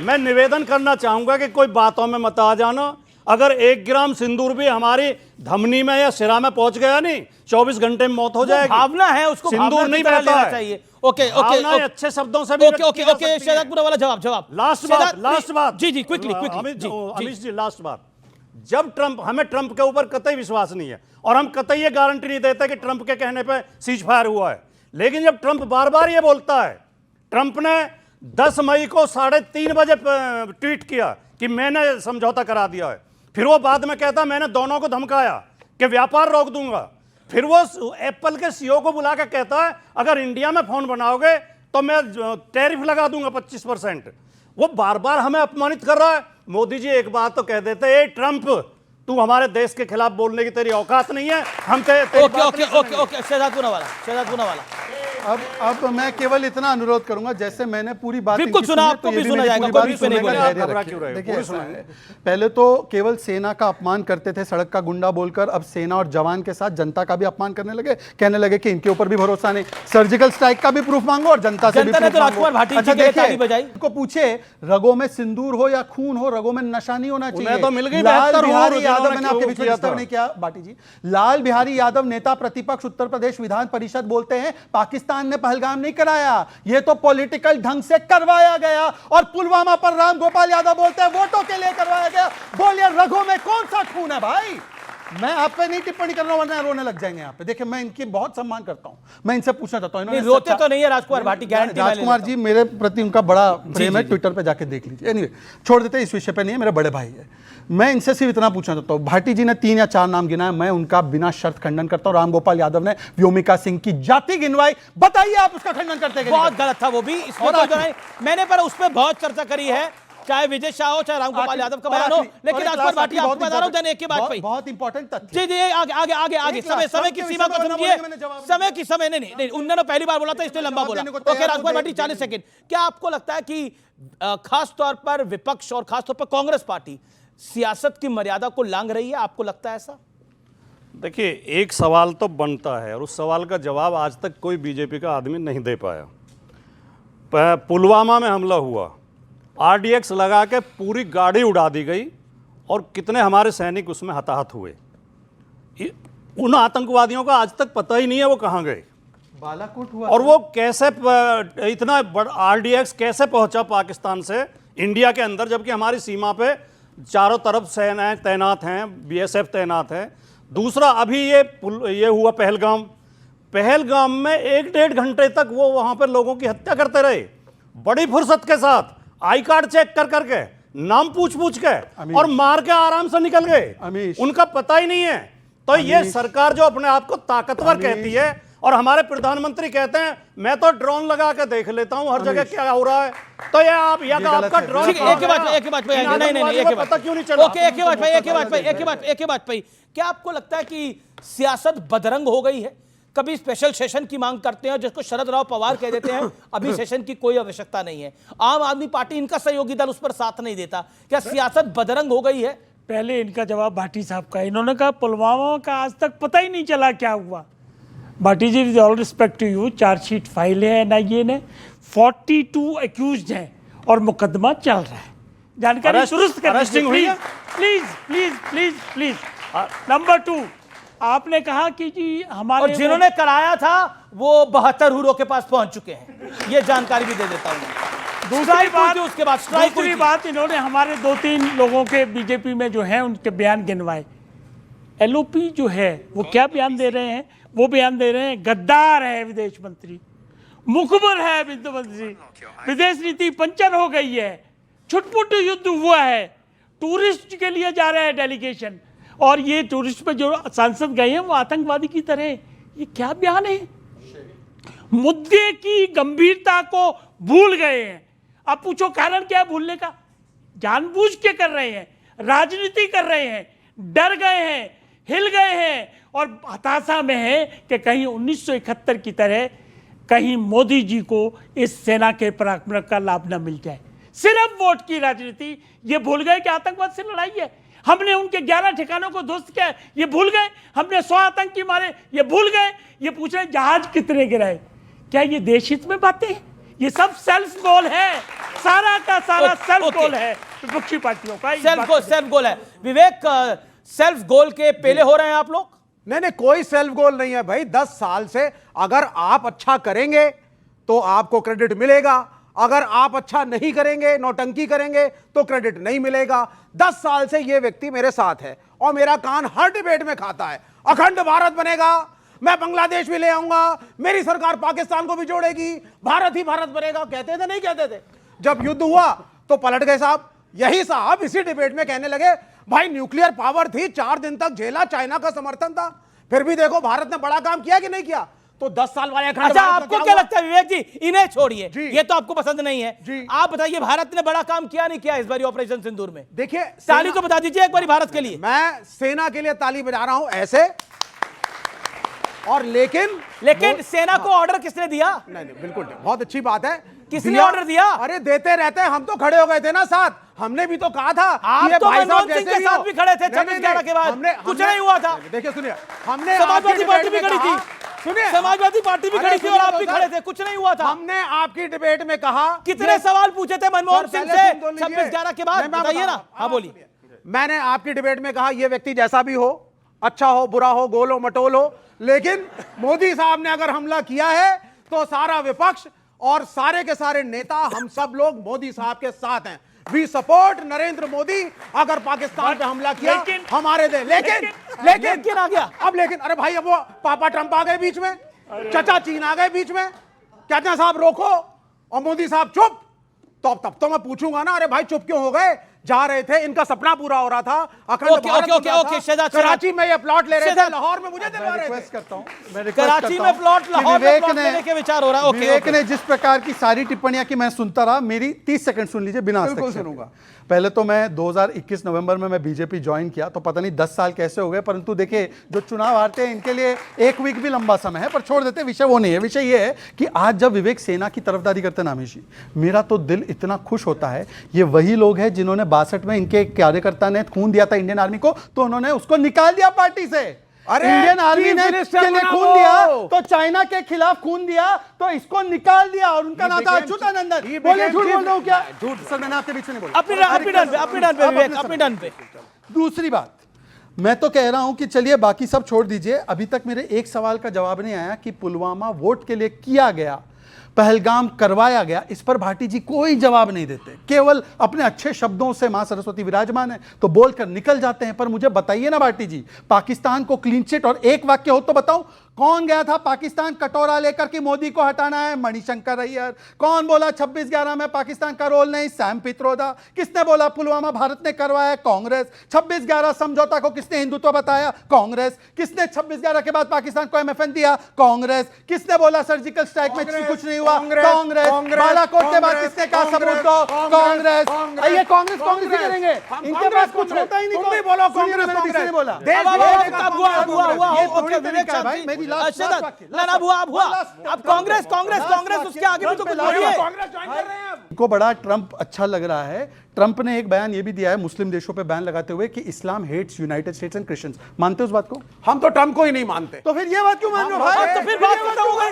मैं निवेदन करना चाहूंगा कि कोई बातों में मत आ जाना। अगर 1 ग्राम सिंदूर भी हमारी धमनी में या सिरा में पहुंच गया नहीं, 24 घंटे में मौत हो जाएगी। भावना है, उसको सिंदूर नहीं बहता चाहिए। ओके अच्छे शब्दों से भी ओके शहजादपुरा वाला जवाब लास्ट बात जी क्विकली अमित जी लास्ट बात। जब हमें ट्रंप के ऊपर कतई विश्वास नहीं है और हम कतई ये गारंटी नहीं देते कि ट्रंप के कहने पे सीज फायर हुआ है, लेकिन जब ट्रंप बार बार ये बोलता है, ट्रंप ने 10 मई को 3:30 बजे ट्वीट किया कि मैंने समझौता करा दिया है, फिर वो बाद में कहता मैंने दोनों को धमकाया कि व्यापार रोक दूंगा, फिर वो एप्पल के सीईओ को बुला के कहता है अगर इंडिया में फोन बनाओगे तो मैं टैरिफ लगा दूंगा 25%। वो बार बार हमें अपमानित कर रहा है। मोदी जी एक बात तो कह देते, ए ट्रंप तू हमारे देश के खिलाफ बोलने की तेरी औकात नहीं है, हम ओके शहजादपुरा वाला। अब मैं केवल इतना अनुरोध करूंगा, जैसे मैंने पूरी बात बिल्कुल सुना, आपको भी सुना जाएगा, कोई बीच में नहीं बोलेगा। देखिए पहले तो केवल सेना का अपमान करते थे, सड़क का गुंडा बोलकर, अब सेना और जवान के साथ जनता का भी अपमान करने लगे, कहने लगे कि इनके ऊपर भी भरोसा नहीं। सर्जिकल स्ट्राइक का भी प्रूफ मांगो और जनता से भी प्रूफ मांगो। अच्छा देखिए, को पूछे रगों में सिंदूर हो या खून हो, रगों में नशा नहीं होना चाहिए। तो मिल गई लाल बिहारी यादव, मैंने आपके बीच में डिस्टर्ब नहीं किया बाटी जी, लाल बिहारी यादव नेता प्रतिपक्ष उत्तर प्रदेश विधान परिषद बोलते हैं पाकिस्तान ने पहलगाम नहीं कराया, ये तो पॉलिटिकल ढंग से करवाया गया। और पुलवामा पर राम गोपाल यादव बोलते हैं वोटों के लिए करवाया गया। बोलिए रगों में कौन सा खून है भाई? मैं आप पे नहीं टिप्पणी कर रहा हूं वरना रोने लग जाएंगे यहाँ पे। देखिए मैं इनकी बहुत सम्मान करता हूं, मैं इनसे पूछना चाहता हूं, रोते तो नहीं है राजकुमार भाटी, गारंटी। राजकुमार जी मेरे प्रति उनका बड़ा प्रेम है, ट्विटर पे जाके देख लीजिए। एनीवे छोड़ देते हैं, इस विषय पे नहीं है, मेरे बड़े भाई है। मैं इनसे सिर्फ इतना पूछना चाहता हूं, भाटी जी ने 3 या 4 नाम गिनाए, मैं उनका बिना शर्त खंडन करता हूं। रामगोपाल यादव ने व्योमिका सिंह की जाति गिनवाई, बताइए आप उसका खंडन करते हैं? बहुत गलत था वो भी, मैंने पर उस पर बहुत चर्चा करी है, चाहे विजय शाह हो चाहे रामगोपाल यादव का बयान हो, लेकिन राजकुमार भाटी आपको बता रहा हूं जन एक की बात पे बहुत इंपॉर्टेंट तथ्य। जी आगे समय की सीमा को समझिए, समय की समय नहीं उन्होंने पहली बार बोला था इसलिए लंबा बोला। Okay Rajkumar Bhati 40 second. क्या आपको लगता है कि खास तौर पर विपक्ष और खास तौर पर कांग्रेस पार्टी सियासत की मर्यादा को लांघ रही है? आपको लगता है ऐसा? देखिए एक सवाल तो बनता है और उस सवाल का जवाब आज तक कोई बीजेपी का आदमी नहीं दे पाया। पुलवामा में हमला हुआ, RDX लगा के पूरी गाड़ी उड़ा दी गई और कितने हमारे सैनिक उसमें हताहत हुए। उन आतंकवादियों का आज तक पता ही नहीं है वो कहां गए, बालाकोट हुआ और वो कैसे इतना बड़ा आरडीएक्स कैसे पहुंचा पाकिस्तान से इंडिया के अंदर, जबकि हमारी सीमा पे चारों तरफ सेनाएं तैनात हैं, बीएसएफ तैनात है। दूसरा, अभी ये हुआ पहलगाम में 1-1.5 घंटे तक वो वहां पर लोगों की हत्या करते रहे, बड़ी फुर्सत के साथ, आई कार्ड चेक कर करके, नाम पूछ के, और मार के आराम से निकल गए, उनका पता ही नहीं है। तो ये सरकार जो अपने आप को ताकतवर कहती है, और हमारे प्रधानमंत्री कहते हैं मैं तो ड्रोन लगा के देख लेता हूं हर जगह क्या हो रहा है, तो ये आप या तो आपका ड्रोन एक ही बात क्यों नहीं चला? ओके, एक ही बात पे क्या आपको लगता है कि सियासत बदरंग हो गई है? कभी स्पेशल सेशन की मांग करते हैं जिसको शरद राव पवार कह देते हैं, अभी सेशन की कोई आवश्यकता नहीं है, आम आदमी पार्टी इनका सहयोगी दल उस पर साथ नहीं देता, क्या सियासत बदरंग हो गई है? पहले इनका जवाब भाटी साहब का, इन्होंने कहा पुलवामा का आज तक पता ही नहीं चला क्या हुआ। Bhati ji, with all respect to you, chargesheet file है एनआईए ने, 42 एक्यूज्ड हैं और मुकदमा चल रहा है, जानकारी दुरुस्त कर दीजिए please please please please. Number 2, आपने कहा कि जी हमारे, और जिन्होंने कराया था वो 72 हुरों के पास पहुंच चुके हैं, ये जानकारी भी दे देता हूं। दूसरी बात, इन्होंने हमारे 2-3 लोगों के बीजेपी में जो हैं उनके बयान गिनवाए। एलओपी जो है वो क्या बयान दे रहे हैं? वो बयान दे रहे हैं गद्दार है विदेश मंत्री, मुखबर है वित्त मंत्री, विदेश नीति पंचर हो गई है, छुटपुट युद्ध हुआ है, टूरिस्ट के लिए जा रहे हैं डेलीगेशन, और ये टूरिस्ट पे जो सांसद गए हैं वो आतंकवादी की तरह। ये क्या बयान है? मुद्दे की गंभीरता को भूल गए हैं। अब पूछो कारण क्या है भूलने का? जानबूझ के कर रहे हैं, राजनीति कर रहे हैं, डर गए हैं, हिल गए हैं, और हताशा में है कि कहीं 1971 की तरह कहीं मोदी जी को इस सेना के पराक्रम का लाभ न मिल जाए। सिर्फ वोट की राजनीति, ये भूल गए कि आतंकवाद से लड़ाई है, हमने उनके 11 ठिकानों को ध्वस्त किया, ये भूल गए, हमने 100 आतंकी मारे, ये भूल गए, ये पूछ रहे जहाज कितने गिराए। क्या ये देश हित में बातें हैं? ये सब सेल्फ गोल है, सारा का सारा सेल्फ गोल है विपक्षी पार्टियों का, सेल्फ गोल है। विवेक, सेल्फ गोल के पहले हो रहे हैं आप लोग? नहीं, कोई सेल्फ गोल नहीं है भाई। 10 साल से अगर आप अच्छा करेंगे तो आपको क्रेडिट मिलेगा, अगर आप अच्छा नहीं करेंगे, नौटंकी करेंगे, तो क्रेडिट नहीं मिलेगा। 10 साल से ये व्यक्ति मेरे साथ है और मेरा कान हर डिबेट में खाता है। अखंड भारत बनेगा, मैं बांग्लादेश भी ले आऊंगा, मेरी सरकार पाकिस्तान को भी जोड़ेगी, भारत ही भारत बनेगा। कहते थे नहीं कहते थे? जब युद्ध हुआ तो पलट गए साहब। यही साहब इसी डिबेट में कहने लगे भाई न्यूक्लियर पावर थी, 4 दिन तक झेला, चाइना का समर्थन था, फिर भी देखो भारत ने बड़ा काम किया कि नहीं किया। तो 10 साल वाले अच्छा, आपको क्या लगता है विवेक जी? इन्हें छोड़िए, ये तो आपको पसंद नहीं है। आप बताइए भारत ने बड़ा काम किया नहीं किया इस बार ऑपरेशन सिंदूर में? देखिए, ताली तो बता दीजिए एक बार भारत के लिए। मैं सेना के लिए ताली बजा रहा हूं ऐसे, और लेकिन सेना को ऑर्डर किसने दिया? नहीं, बिल्कुल बहुत अच्छी बात है। किसने ऑर्डर दिया? अरे देते रहते हैं, हम तो खड़े हो गए थे ना साथ, हमने भी तो कहा था। आप तो मनमोहन सिंह के साथ भी खड़े थे 26/11 के बाद, कुछ नहीं हुआ था। देखिए सुनिए, हमने समाजवादी पार्टी भी खड़ी थी, सुनिए समाजवादी पार्टी भी खड़ी थी और आप भी खड़े थे, कुछ नहीं हुआ था। हमने आपकी डिबेट में कहा, कितने सवाल पूछे थे मनमोहन सिंह से 26/11 के बाद, बताइए ना। हाँ बोलिए। मैंने आपकी डिबेट में कहा ये व्यक्ति जैसा भी हो, अच्छा हो, बुरा हो, गोल हो, मटोल हो, लेकिन मोदी साहब ने अगर हमला किया है तो सारा विपक्ष और सारे के सारे नेता, हम सब लोग मोदी साहब के साथ हैं। We support Narendra Modi. अगर पाकिस्तान पे हमला किया हमारे दे, लेकिन आ गया अब। लेकिन अरे भाई, अब वो पापा ट्रंप आ गए बीच में, चाचा चीन आ गए बीच में, कहते हैं साहब रोको, और मोदी साहब चुप। तो तब तो मैं पूछूंगा ना, अरे भाई चुप क्यों हो गए? जा रहे थे, इनका सपना पूरा हो रहा था, अखंड भारत बन रहा था। कराची में ये प्लॉट ले रहे थे, लाहौर में मुझे दिलवा रहे थे। कराची में प्लॉट, लाहौर में प्लॉट लेने के विचार हो रहा है। विवेक ने जिस प्रकार की सारी टिप्पणियां की मैं सुनता रहा, मेरी 30 सेकंड सुन लीजिए बिना सुनूंगा। पहले तो मैं 2021 नवंबर में मैं बीजेपी ज्वाइन किया, तो पता नहीं 10 साल कैसे हो गए, परंतु देखिए जो चुनाव हारते हैं इनके लिए 1 वीक भी लंबा समय है, पर छोड़ देते, विषय वो नहीं है। विषय ये है कि आज जब विवेक सेना की तरफदारी करते हैं नामेश जी, मेरा तो दिल इतना खुश होता है। ये वही लोग हैं जिन्होंने 62 में इनके कार्यकर्ता ने खून दिया था इंडियन आर्मी को, तो उन्होंने उसको निकाल दिया पार्टी से। अरे इंडियन आर्मी ने इसके लिए खून दिया, तो चाइना के खिलाफ खून दिया, तो इसको निकाल दिया, और उनका नाम था अच्युतानंदन। बोले झूठ बोल रहा हूं क्या? झूठ सर, मैंने आपके बीच में नहीं बोला। अपनी डन पे। दूसरी बात, मैं तो कह रहा हूं कि चलिए बाकी सब छोड़ दीजिए, अभी तक मेरे एक सवाल का जवाब नहीं आया कि पुलवामा वोट के लिए किया गया, पहलगाम करवाया गया, इस पर भाटी जी कोई जवाब नहीं देते, केवल अपने अच्छे शब्दों से मां सरस्वती विराजमान है तो बोलकर निकल जाते हैं। पर मुझे बताइए ना भाटी जी, पाकिस्तान को क्लीन चिट और एक वाक्य हो तो बताओ, कौन गया था पाकिस्तान कटोरा लेकर कि मोदी को हटाना है? मणिशंकर अय्यर। कौन बोला 26/11 में पाकिस्तान का रोल नहीं? सैम पित्रोदा। किसने बोला पुलवामा भारत ने करवाया? कांग्रेस। 26/11 समझौता को किसने हिंदुत्व बताया? कांग्रेस। किसने 26/11 के बाद पाकिस्तान को MFN दिया? कांग्रेस। किसने बोला सर्जिकल स्ट्राइक में कुछ नहीं हुआ? कांग्रेस। बालाकोट के बाद किसने कहा सबूत दो? कांग्रेस। ये कांग्रेस कांग्रेस ही करेंगे, इनके पास कुछ होता ही नहीं। तुम भी बोलो कांग्रेस मैंने किसी ने बोला अब कांग्रेस कांग्रेस कांग्रेस उसके आगे भी तो कुछ बोलिए। को बड़ा ट्रंप अच्छा लग रहा है। ट्रंप ने एक बयान ये भी दिया है मुस्लिम देशों पे बैन लगाते हुए कि Islam hates United States and Christians. मानते हो उस बात को? हम तो ट्रंप को ही नहीं मानते। तो फिर ये बात क्यों मान रहे हो भाई? तो फिर बात खत्म हो गई,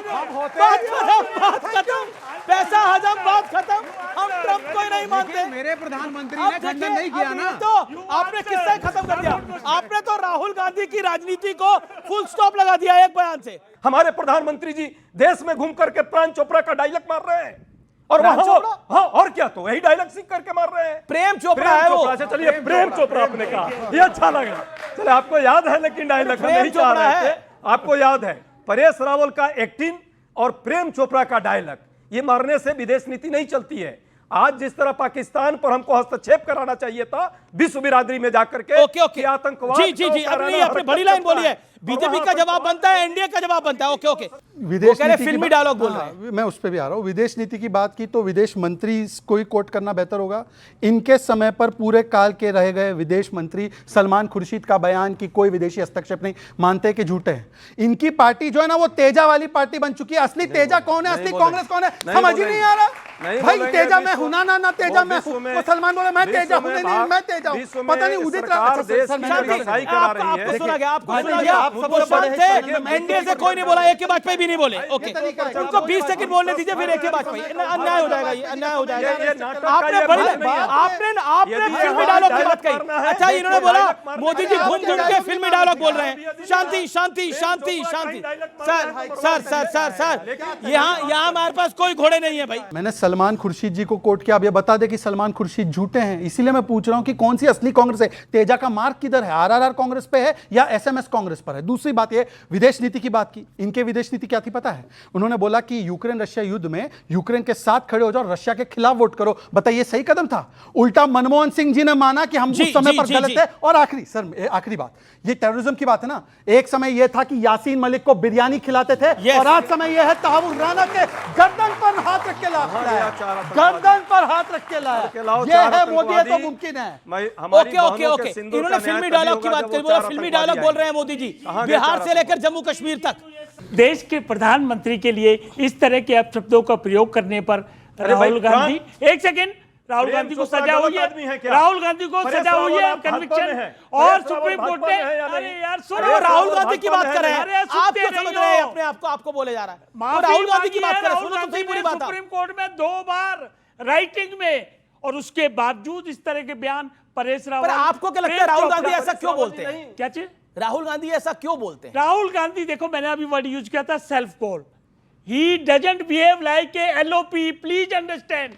बात खत्म, पैसा हजम, बात खत्म। हम ट्रंप को ही नहीं मानते। मेरे प्रधानमंत्री ने खंडन नहीं किया ना। तो आपने किससे खत्म कर दिया? आपने तो राहुल गांधी की राजनीति को फुल स्टॉप लगा दिया एक बयान से। हमारे प्रधानमंत्री जी देश में घूम करके प्राण चोपड़ा का डायलॉग मार रहे हैं और वहां हाँ और क्या, तो वही डायलॉग सीख करके मार रहे हैं। प्रेम चोपड़ा है वो। चलिए प्रेम चोपड़ा आपने कहा, ये अच्छा लगा। चलिए आपको याद है, लेकिन डायलॉग हम नहीं चाह रहे थे। आपको याद है परेश रावल का एक्टिंग और प्रेम चोपड़ा का डायलॉग, ये मारने से विदेश नीति नहीं चलती है। आज जिस तरह पाकिस्तान पर हमको हस्तक्षेप कराना चाहिए था विश्व बिरादरी में जाकर के, ओके आतंकवाद जी अपनी बड़ी लाइन बोली है। बीजेपी का जवाब बनता है, एनडीए का जवाब बनता है। ओके विदेश नीति फिल्मी डायलॉग बोल रहे हैं। मैं उस पर भी आ रहा हूं। विदेश नीति की बात की तो विदेश मंत्री को ही कोट करना बेहतर होगा। इनके समय पर पूरे काल के रह गए विदेश मंत्री सलमान खुर्शीद का बयान कि कोई विदेशी हस्तक्षेप नहीं, मानते कि झूठे हैं। इनकी पार्टी जो है ना वो तेजा वाली पार्टी बन चुकी है। असली तेजा कौन है? असली कांग्रेस कौन है? समझ ही नहीं आ रहा भाई। तेजा मैं हूं ना तेजा मैं हूं। वो सलमान बोले मैं तेजा हूं, नहीं मैं तेजा हूं। पता नहीं उदित एनडीए से कोई नहीं बोला, एक के वाजपेयी भी नहीं बोले। ओके उनको 20 सेकंड बोलने दीजिए, फिर एक के वाजपेयी। अन्याय हो जाएगा, ये अन्याय हो जाएगा। आपने फिल्मी डायलॉग की बात कही। अच्छा इन्होंने बोला मोदी जी घूम घूम के फिल्मी डायलॉग बोल रहे हैं। शांति शांति शांति शांति। सर यहाँ हमारे पास कोई घोड़े नहीं है भाई। मैंने सलमान खुर्शीद जी को कोट किया। अब ये बता दे कि सलमान खुर्शीद झूठे हैं, इसीलिए मैं पूछ रहा हूं कि कौन सी असली कांग्रेस है? तेजा का मार्क किधर है? आरआरआर कांग्रेस पे है या एसएमएस कांग्रेस पर है? दूसरी बात ये विदेश नीति की बात की। इनके विदेश नीति क्या थी पता है? उन्होंने बोला कि यूक्रेन रशिया युद्ध में यूक्रेन के साथ खड़े हो जाओ, रशिया के खिलाफ वोट करो। बताइए सही कदम था? उल्टा मनमोहन सिंह जी ने माना कि हम उस समय पर गलत है। और आखिरी बात, ये टेररिज्म की बात है ना। एक समय यह था कि यासीन मलिक को बिरयानी खिलाते थे और आज समय यह है तहावुर राना के गर्दन पर हाथ रख के लाया, गर्दन पर हाथ रख के लाया। यह है मोदी, तो मुमकिन है। ओके इन्होंने फिल्मी डायलॉग की बात करी। बोला फिल्मी डायलॉग बोल रहे हैं मोदी जी, बिहार से लेकर जम्मू कश्मीर तक। देश के प्रधानमंत्री के लिए इस तरह के अपशब्दों का प्रयोग करने पर राहुल गांधी, एक सेकेंड, राहुल गांधी को सजा हुई है। राहुल गांधी को सजा हुई है, कन्विक्शन, और सुप्रीम कोर्ट ने, अरे यार सुनो, राहुल गांधी की बात कर रहे हैं आप, क्यों समझ रहे हैं अपने आपको बोले जा रहा है? राहुल गांधी की बात कर रहे हैं, सुनो तो सही पूरी बात। सुप्रीम कोर्ट में 2 बार राइटिंग में, और उसके बावजूद इस तरह के बयान परेश रावल। आपको क्या लगता है राहुल गांधी ऐसा क्यों बोलते हैं? क्या चीज? राहुल गांधी ऐसा क्यों बोलते हैं? राहुल गांधी, देखो मैंने अभी वर्ड यूज किया था self call. He doesn't behave like a LOP, please understand.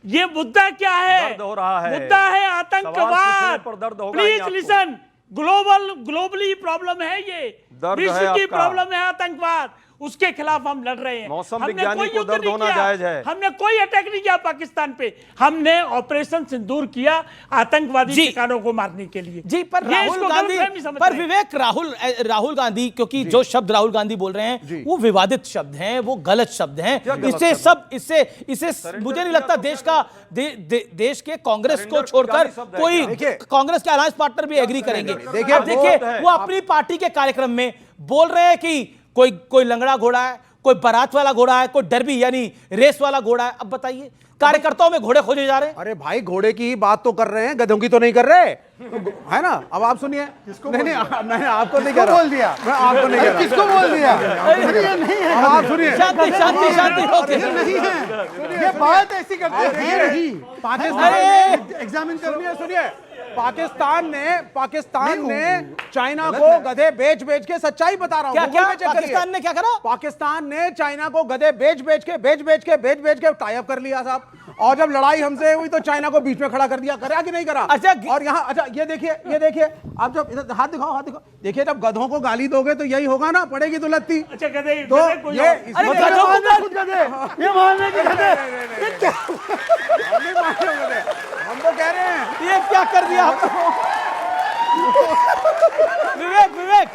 ये मुद्दा क्या है? दर्द हो रहा है, मुद्दा है आतंकवाद। प्लीज लिसन, ग्लोबली प्रॉब्लम है ये, विश्व की प्रॉब्लम है आतंकवाद, उसके खिलाफ हम लड़ रहे हैं। मौसम विज्ञानी को दर्द होना जायज है। हमने कोई अटैक नहीं किया पाकिस्तान पे, हमने ऑपरेशन सिंदूर किया आतंकवादी ठिकानों को मारने के लिए। जी पर राहुल गांधी, पर विवेक राहुल गांधी, क्योंकि जो शब्द राहुल गांधी बोल रहे हैं वो विवादित शब्द हैं, वो गलत शब्द हैं। इससे मुझे नहीं लगता देश के कांग्रेस को छोड़कर कोई कांग्रेस के अलायंस पार्टनर भी एग्री करेंगे। देखिए वो अपनी पार्टी के कार्यक्रम में बोल रहे हैं कि कोई लंगड़ा घोड़ा है, कोई बारात वाला घोड़ा है, कोई डर्बी यानी रेस वाला घोड़ा है। अब बताइए कार्यकर्ताओं में घोड़े खोजे जा रहे हैं। अरे भाई घोड़े की ही बात तो कर रहे हैं, गधों की तो नहीं कर रहे, है ना? अब आप सुनिए। नहीं मैंने आपको नहीं कहा, बोल दिया मैं आपको नहीं कहा। किसको बोल दिया? नहीं है, आप सुनिए। शांति शांति शांति, ओके नहीं है, ये बात ऐसी करते हैं नहीं। पाकिस्तान एग्जामिन कर लिया। सुनिए पाकिस्तान ने चाइना को गधे बेच के, सच्चाई बता रहा हूं, पाकिस्तान ने क्या करा? पाकिस्तान ने चाइना को गधे बेच के टाई अप कर लिया साहब। और जब लड़ाई हमसे हुई तो चाइना को बीच में खड़ा कर दिया, करा कि नहीं करा? अच्छा, और यहाँ अच्छा ये देखिए आप जब इधर हाथ दिखाओ, देखिए जब गधों को गाली दोगे तो यही होगा ना, पड़ेगी तो लत्ती। अच्छा गधे तो ये हम तो कह रहे हैं ये क्या कर दिया विवेक,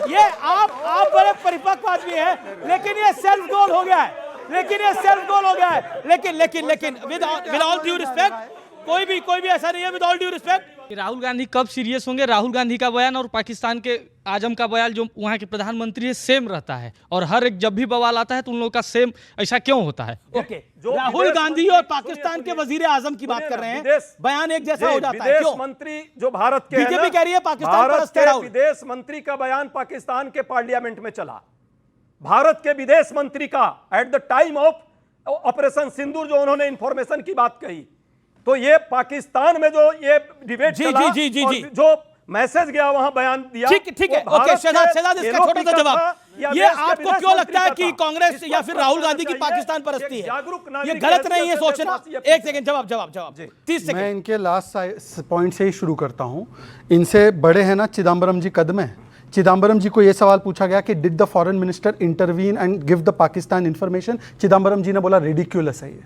ये आप बड़े परिपक्व आदमी हैं, लेकिन ये सेल्फ गोल हो गया है, लेकिन विद ऑल ड्यू रिस्पेक्ट, कोई भी ऐसा नहीं है, with all due respect. Rahul Gandhi कब सीरियस होंगे? राहुल गांधी का बयान और पाकिस्तान के आजम का बयान, जो वहाँ के प्रधानमंत्री है, सेम रहता है, और हर एक जब भी बवाल आता है तो उन लोगों का सेम, ऐसा क्यों होता है? ओके, राहुल गांधी और पाकिस्तान के वजीर आजम की बात कर रहे हैं, बयान एक जैसा हो जाता है, क्यों? विदेश मंत्री जो भारत के बीजेपी कह रही है पाकिस्तान भारत के विदेश मंत्री का बयान पाकिस्तान के पार्लियामेंट में चला। भारत के विदेश मंत्री का at the time of operation Sindoor जो उन्होंने इंफॉर्मेशन की बात कही, तो ये पाकिस्तान में जो ये डिबेट चला, जो मैसेज गया वहां बयान दिया, ठीक है, ओके शहजाद इसका छोटा सा जवाब, ये आपको क्यों लगता है कि कांग्रेस या फिर राहुल गांधी की पाकिस्तान परस्ती है? ये गलत नहीं है सोचना? एक सेकंड, जवाब 30 सेकंड। मैं इनके लास्ट पॉइंट से ही शुरू करता हूं। इनसे बड़े हैं ना चिदम्बरम जी कद में। चिदम्बरम जी को यह सवाल पूछा गया कि did the foreign minister intervene and give the Pakistan information? Chidambaram ji ने बोला रिडिक्यूलस है ये।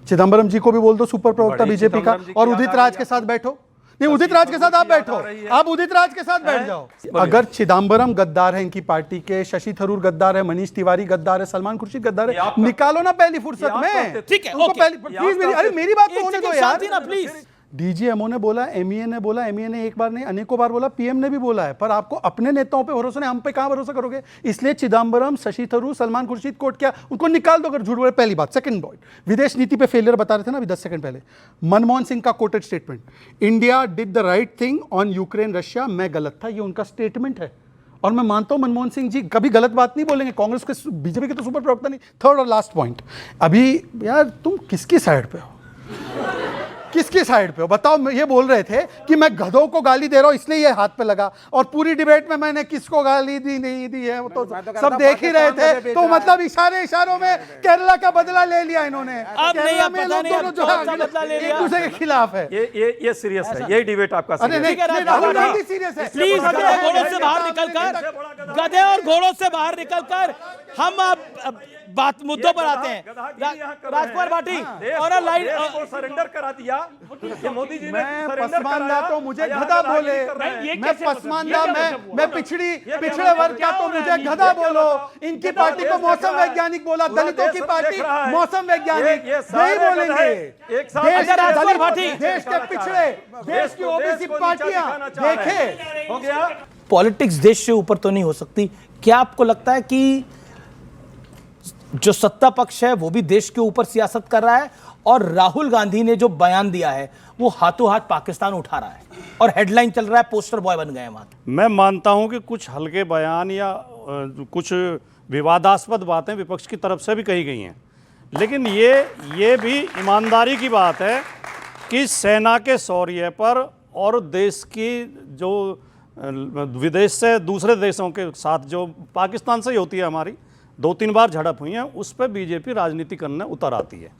चिदम्बरम जी को भी बोल दो सुपर प्रवक्ता बीजेपी का, और उदित राज के साथ बैठो। नहीं, उदित राज के साथ आप बैठो, आप उदित राज के साथ बैठ जाओ। अगर चिदम्बरम गद्दार है इनकी पार्टी के, शशि थरूर गद्दार है, मनीष तिवारी गद्दार है, सलमान खुर्शीद गद्दार है, निकालो ना पहली फुर्सत में। ठीक है, प्लीज अरे मेरी बात तो होने दो यार। प्लीज। डीजीएमओ ने बोला, एमईए ने बोला, एमईए ने एक बार नहीं अनेकों बार बोला, पीएम ने भी बोला है, पर आपको अपने नेताओं पे भरोसा नहीं, हम पे कहां भरोसा करोगे? इसलिए चिदम्बरम, शशि थरूर, सलमान खुर्शीद कोर्ट क्या उनको निकाल दो अगर झूठ बोले। पहली बात। सेकंड पॉइंट, विदेश नीति पे फेलियर बता रहे थे ना अभी 10 सेकंड पहले, मनमोहन सिंह का coated statement, India did the right thing on Ukraine Russia, मैं गलत था, ये उनका स्टेटमेंट है। और मैं मानता हूं मनमोहन सिंह जी कभी गलत बात नहीं बोलेंगे, कांग्रेस के बीजेपी के तो सुपर प्रवक्ता नहीं। थर्ड और लास्ट पॉइंट, अभी यार तुम किसकी साइड पे हो? किसकी साइड पे हो बताओ? ये बोल रहे थे कि मैं गधों को गाली दे रहा हूं इसलिए ये हाथ पे लगा, और पूरी डिबेट में मैंने किसको गाली दी नहीं दी है वो तो सब देख ही रहे थे। तो मतलब इशारों में केरला का बदला ले लिया इन्होंने। अब नहीं, अब पता नहीं अब कौन सा बदला ले लिया, एक दूसरे के खिलाफ है। ये सीरियस है, यही डिबेट आपका अरे नहीं, राहुल गांधी सीरियस है। प्लीज गधे और घोड़ों से बाहर निकलकर हम अब बात मुद्दों पर आते हैं। राजकुमार भाटी और लाइन को सरेंडर करा दिया ये मोदी जी ने। मैं पसमानदा तो मुझे गधा बोले, मैं पसमानदा, मैं पिछड़े वर्ग का तो मुझे गधा बोलो। इनकी पार्टी को मौसम वैज्ञानिक बोला, दलितों की पार्टी मौसम वैज्ञानिक नहीं बोलेंगे। देश के पिछड़े, देश की ओबीसी पार्टियां देखे। हो गया। पॉलिटिक्स देश से ऊपर तो नहीं हो सकती। क्या आपको लगता है कि जो सत्ता पक्ष है वो भी देश के ऊपर सियासत कर रहा है, और राहुल गांधी ने जो बयान दिया है वो हाथों हाथ पाकिस्तान उठा रहा है और हेडलाइन चल रहा है, पोस्टर बॉय बन गए हैं वहां? मैं मानता हूं कि कुछ हल्के बयान या कुछ विवादास्पद बातें विपक्ष की तरफ से भी कही गई हैं, लेकिन ये भी ईमानदारी की बात है कि सेना के शौर्य पर और देश की जो विदेश से दूसरे देशों के साथ जो पाकिस्तान से ही होती है हमारी 2-3 बार झड़प हुई है, उस पर बीजेपी राजनीति करने उतर आती है।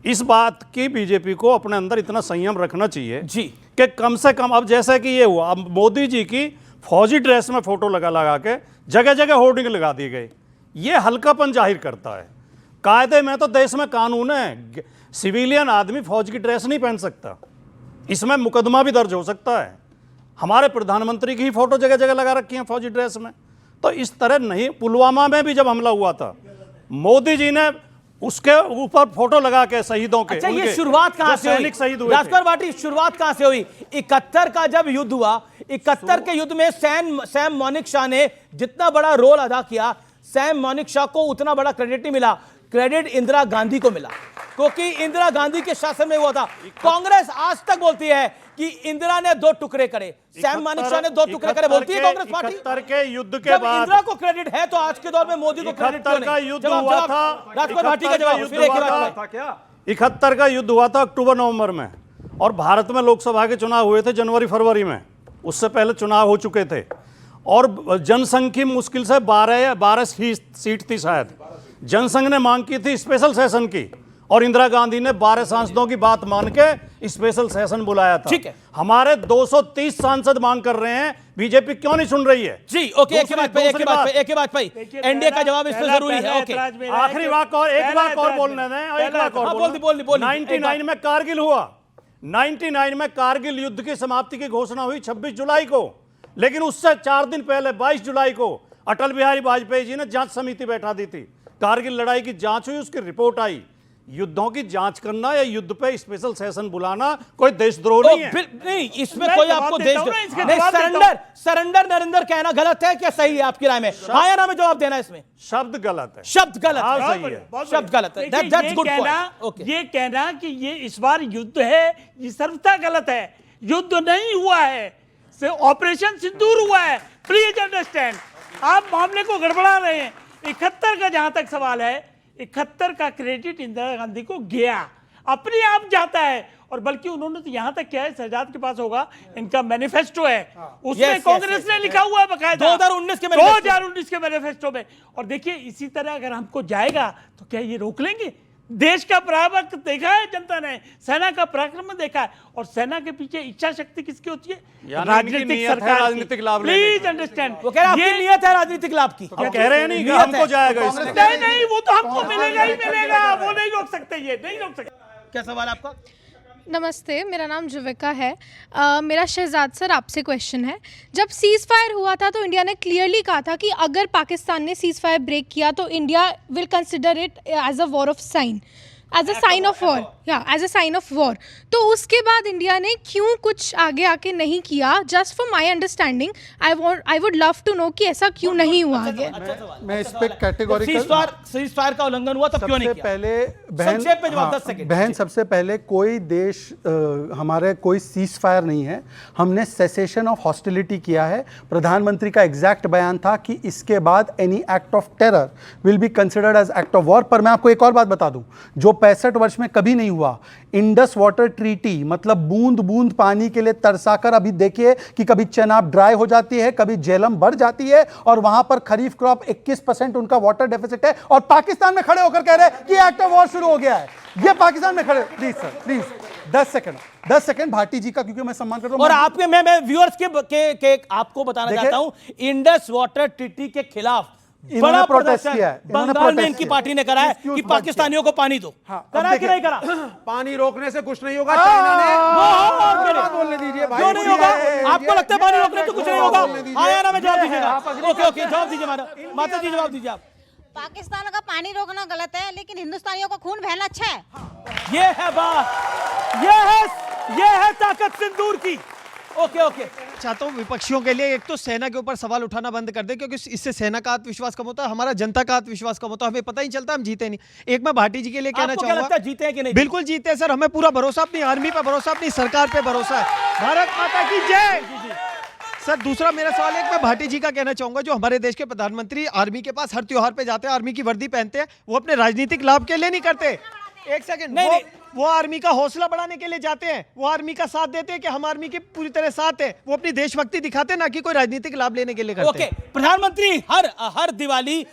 इस बात की बीजेपी को अपने अंदर इतना संयम रखना चाहिए जी कि कम से कम, अब जैसे कि ये हुआ, अब मोदी जी की फौजी ड्रेस में फोटो लगा के जगह जगह होर्डिंग लगा दिए गए, ये हल्कापन जाहिर करता है। कायदे में तो देश में कानून है, सिविलियन आदमी फौज की ड्रेस नहीं पहन सकता, इसमें मुकदमा भी दर्ज हो सकता है। हमारे प्रधानमंत्री की ही फोटो जगह जगह लगा रखी है फौजी ड्रेस में, तो इस तरह नहीं। पुलवामा में भी जब हमला हुआ था, मोदी जी ने उसके ऊपर फोटो लगा के शहीदों के। अच्छा, ये शुरुआत कहां से हुई? राजकुमार भाटी, शुरुआत कहां से हुई? 71 का जब युद्ध हुआ, 71 के युद्ध में सैम मानेकशॉ ने जितना बड़ा रोल अदा किया, सैम मानेकशॉ को उतना बड़ा क्रेडिट नहीं मिला, क्रेडिट इंदिरा गांधी को मिला, क्योंकि इंदिरा गांधी के शासन में हुआ था। कांग्रेस आज तक बोलती है कि इंदिरा ने 2 टुकड़े करे, सैम मानेकशॉ ने 2 टुकड़े करे, बोलती है कांग्रेस पार्टी। 71 के युद्ध के जब बाद इंदिरा को क्रेडिट है तो आज के दौर में मोदी को क्रेडिट क्यों नहीं? युद्ध हुआ था, राजकुमार भाटी का जवाब फिर एक ही बात। 71 का युद्ध हुआ था अक्टूबर नवंबर में, और भारत में लोकसभा के चुनाव हुए थे जनवरी फरवरी में, उससे पहले चुनाव हो चुके थे, और जनसंख्या मुश्किल से 12 सीट थी शायद। जनसंघ ने मांग की थी स्पेशल सेशन की, और इंदिरा गांधी ने 12 सांसदों की बात मान के स्पेशल सेशन बुलाया था। ठीक है, हमारे 230 सांसद मांग कर रहे हैं, बीजेपी क्यों नहीं सुन रही है? जी ओके, एक ही बात पे एनडीए का जवाब इसमें जरूरी है। ओके, आखिरी वाक और एक वाक और बोलने दें, एक वाक और बोल। 99 में कारगिल हुआ, 99 में कारगिल युद्ध की समाप्ति की घोषणा हुई 26 जुलाई को, लेकिन उससे 4 दिन पहले 22 जुलाई को अटल बिहारी वाजपेयी जी ने जांच समिति बैठा दी थी। कारगिल लड़ाई की जांच हुई, उसकी रिपोर्ट आई। युद्धों की जांच करना या युद्ध पे स्पेशल सेशन बुलाना कोई देशद्रोह नहीं है। नहीं, इसमें कोई आपको सरेंडर नरेंद्र कहना गलत है क्या सही है आपकी राय में? हाँ या ना में जवाब देना इसमें। शब्द गलत है, शब्द गलत है, सही है, शब्द गलत है। That's good point. ये कहना कि ये इस बार युद्ध है, ये सर्वथा गलत है। युद्ध नहीं हुआ है, ऑपरेशन सिंदूर हुआ है। प्लीज अंडरस्टैंड, आप मामले को गड़बड़ा रहे हैं। 71 का जहां तक सवाल है, 71 का क्रेडिट इंदिरा गांधी को गया, अपने आप जाता है। और बल्कि उन्होंने तो यहां तक क्या है, शहजाद के पास होगा, इनका मैनिफेस्टो है, उसमें कांग्रेस ने लिखा हुआ है बकायदा 2019 के मैनिफेस्टो में। और देखिए इसी तरह अगर हमको जाएगा तो क्या ये रोक लेंगे? देश का पराक्रम देखा है जनता ने, सेना का पराक्रम देखा है, और सेना के पीछे इच्छा शक्ति किसकी होती है? राजनीतिक सरकार, राजनीतिक लाभ। प्लीज अंडरस्टैंड, वो कह रहे हैं आपकी नियत है राजनीतिक लाभ की, क्या कह रहे हैं? नहीं हमको जाएगा इसमें। नहीं, वो तो हमको मिलेगा ही मिलेगा, वो नहीं रोक सकते, ये नहीं रोक सकते। क्या सवाल आपका? नमस्ते, मेरा नाम जुविका है। मेरा शहजाद सर आपसे क्वेश्चन है, जब सीज़ फायर हुआ था तो इंडिया ने क्लियरली कहा था कि अगर पाकिस्तान ने सीज़ फायर ब्रेक किया तो India will consider it as a war of sign, as a sign of war, या as a sign of war. तो उसके बाद इंडिया ने क्यों कुछ आगे आके नहीं किया? Just for my understanding I would love to know कि ऐसा क्यों नहीं हुआ आगे। मैं इस पे कैटेगोरिकल, सीज फायर का उल्लंघन हुआ तब क्यों नहीं किया? पहले संक्षेप में जवाब 10 सेकंड। बहन, सबसे पहले कोई देश हमारे कोई सीज फायर नहीं है, हमने सेसेशन ऑफ हॉस्टिलिटी किया है। प्रधानमंत्री का एग्जैक्ट बयान था कि इसके बाद any act of terror will be considered as act of war. पर मैं आपको एक और बात बता दूं, जो 65 वर्ष में कभी नहीं हुआ। इंडस वाटर ट्रीटी, मतलब बूंद बूंद पानी के लिए तरसाकर, अभी देखिए कि कभी चेनाब ड्राई हो जाती है, कभी झेलम बढ़ जाती है, और वहां पर खरीफ क्रॉप 21% उनका वाटर डेफिसिट है, और पाकिस्तान में खड़े होकर कह रहे हैं कि एक्ट ऑफ वॉर शुरू हो गया है। ये पाकिस्तान में खड़े, please sir please 10 second Bhati ji का, क्योंकि मैं सम्मान करता हूं। और आपके मैं व्यूअर्स के आपको बताना चाहता हूं, इंडस वाटर ट्रीटी के खिलाफ बड़ा प्रोटेस्ट किया है, बंगाल में इनकी पार्टी ने करा है कि पाकिस्तानियों को पानी दो। करा कि नहीं करा? पानी रोकने से कुछ नहीं होगा, चाइना ने बोलने दीजिए भाई। क्यों नहीं होगा? आपको लगता है पानी रोकने से कुछ नहीं होगा? आया ना, मैं जवाब दीजिएगा। ओके, जवाब दीजिए माता जी, जवाब दीजिए आप। पाकिस्तान का पानी रोकना गलत है, लेकिन हिंदुस्तानियों का खून बहना अच्छा है। ये है बात, ये है ताकत सिंदूर की। ओके चाहता हूँ विपक्षियों के लिए, एक तो सेना के ऊपर सवाल उठाना बंद कर दे, क्योंकि इससे सेना का आत्मविश्वास कम होता है, हमारा जनता का आत्मविश्वास कम होता है, हमें पता ही चलता, हम जीते नहीं। एक मैं भाटी जी के लिए कहना चाहूंगा, जीते हैं कि नहीं? बिल्कुल जीते हैं सर, हमें पूरा भरोसा, अपनी आर्मी पे भरोसा, अपनी सरकार पे भरोसा है। भारत माता की जय। सर दूसरा मेरा सवाल है, मैं भाटी जी का कहना चाहूंगा, जो हमारे देश के प्रधानमंत्री आर्मी के पास हर त्योहार पे जाते हैं, आर्मी की वर्दी पहनते हैं, वो अपने राजनीतिक लाभ के लिए नहीं करते। एक सेकंड, वो आर्मी का हौसला बढ़ाने के लिए जाते हैं, वो आर्मी का साथ देते हैं कि हम आर्मी के पूरी तरह साथ हैं, वो अपनी देशभक्ति दिखाते हैं, ना कि कोई राजनीतिक लाभ लेने के लिए करते हैं। प्रधानमंत्री हर दिवाली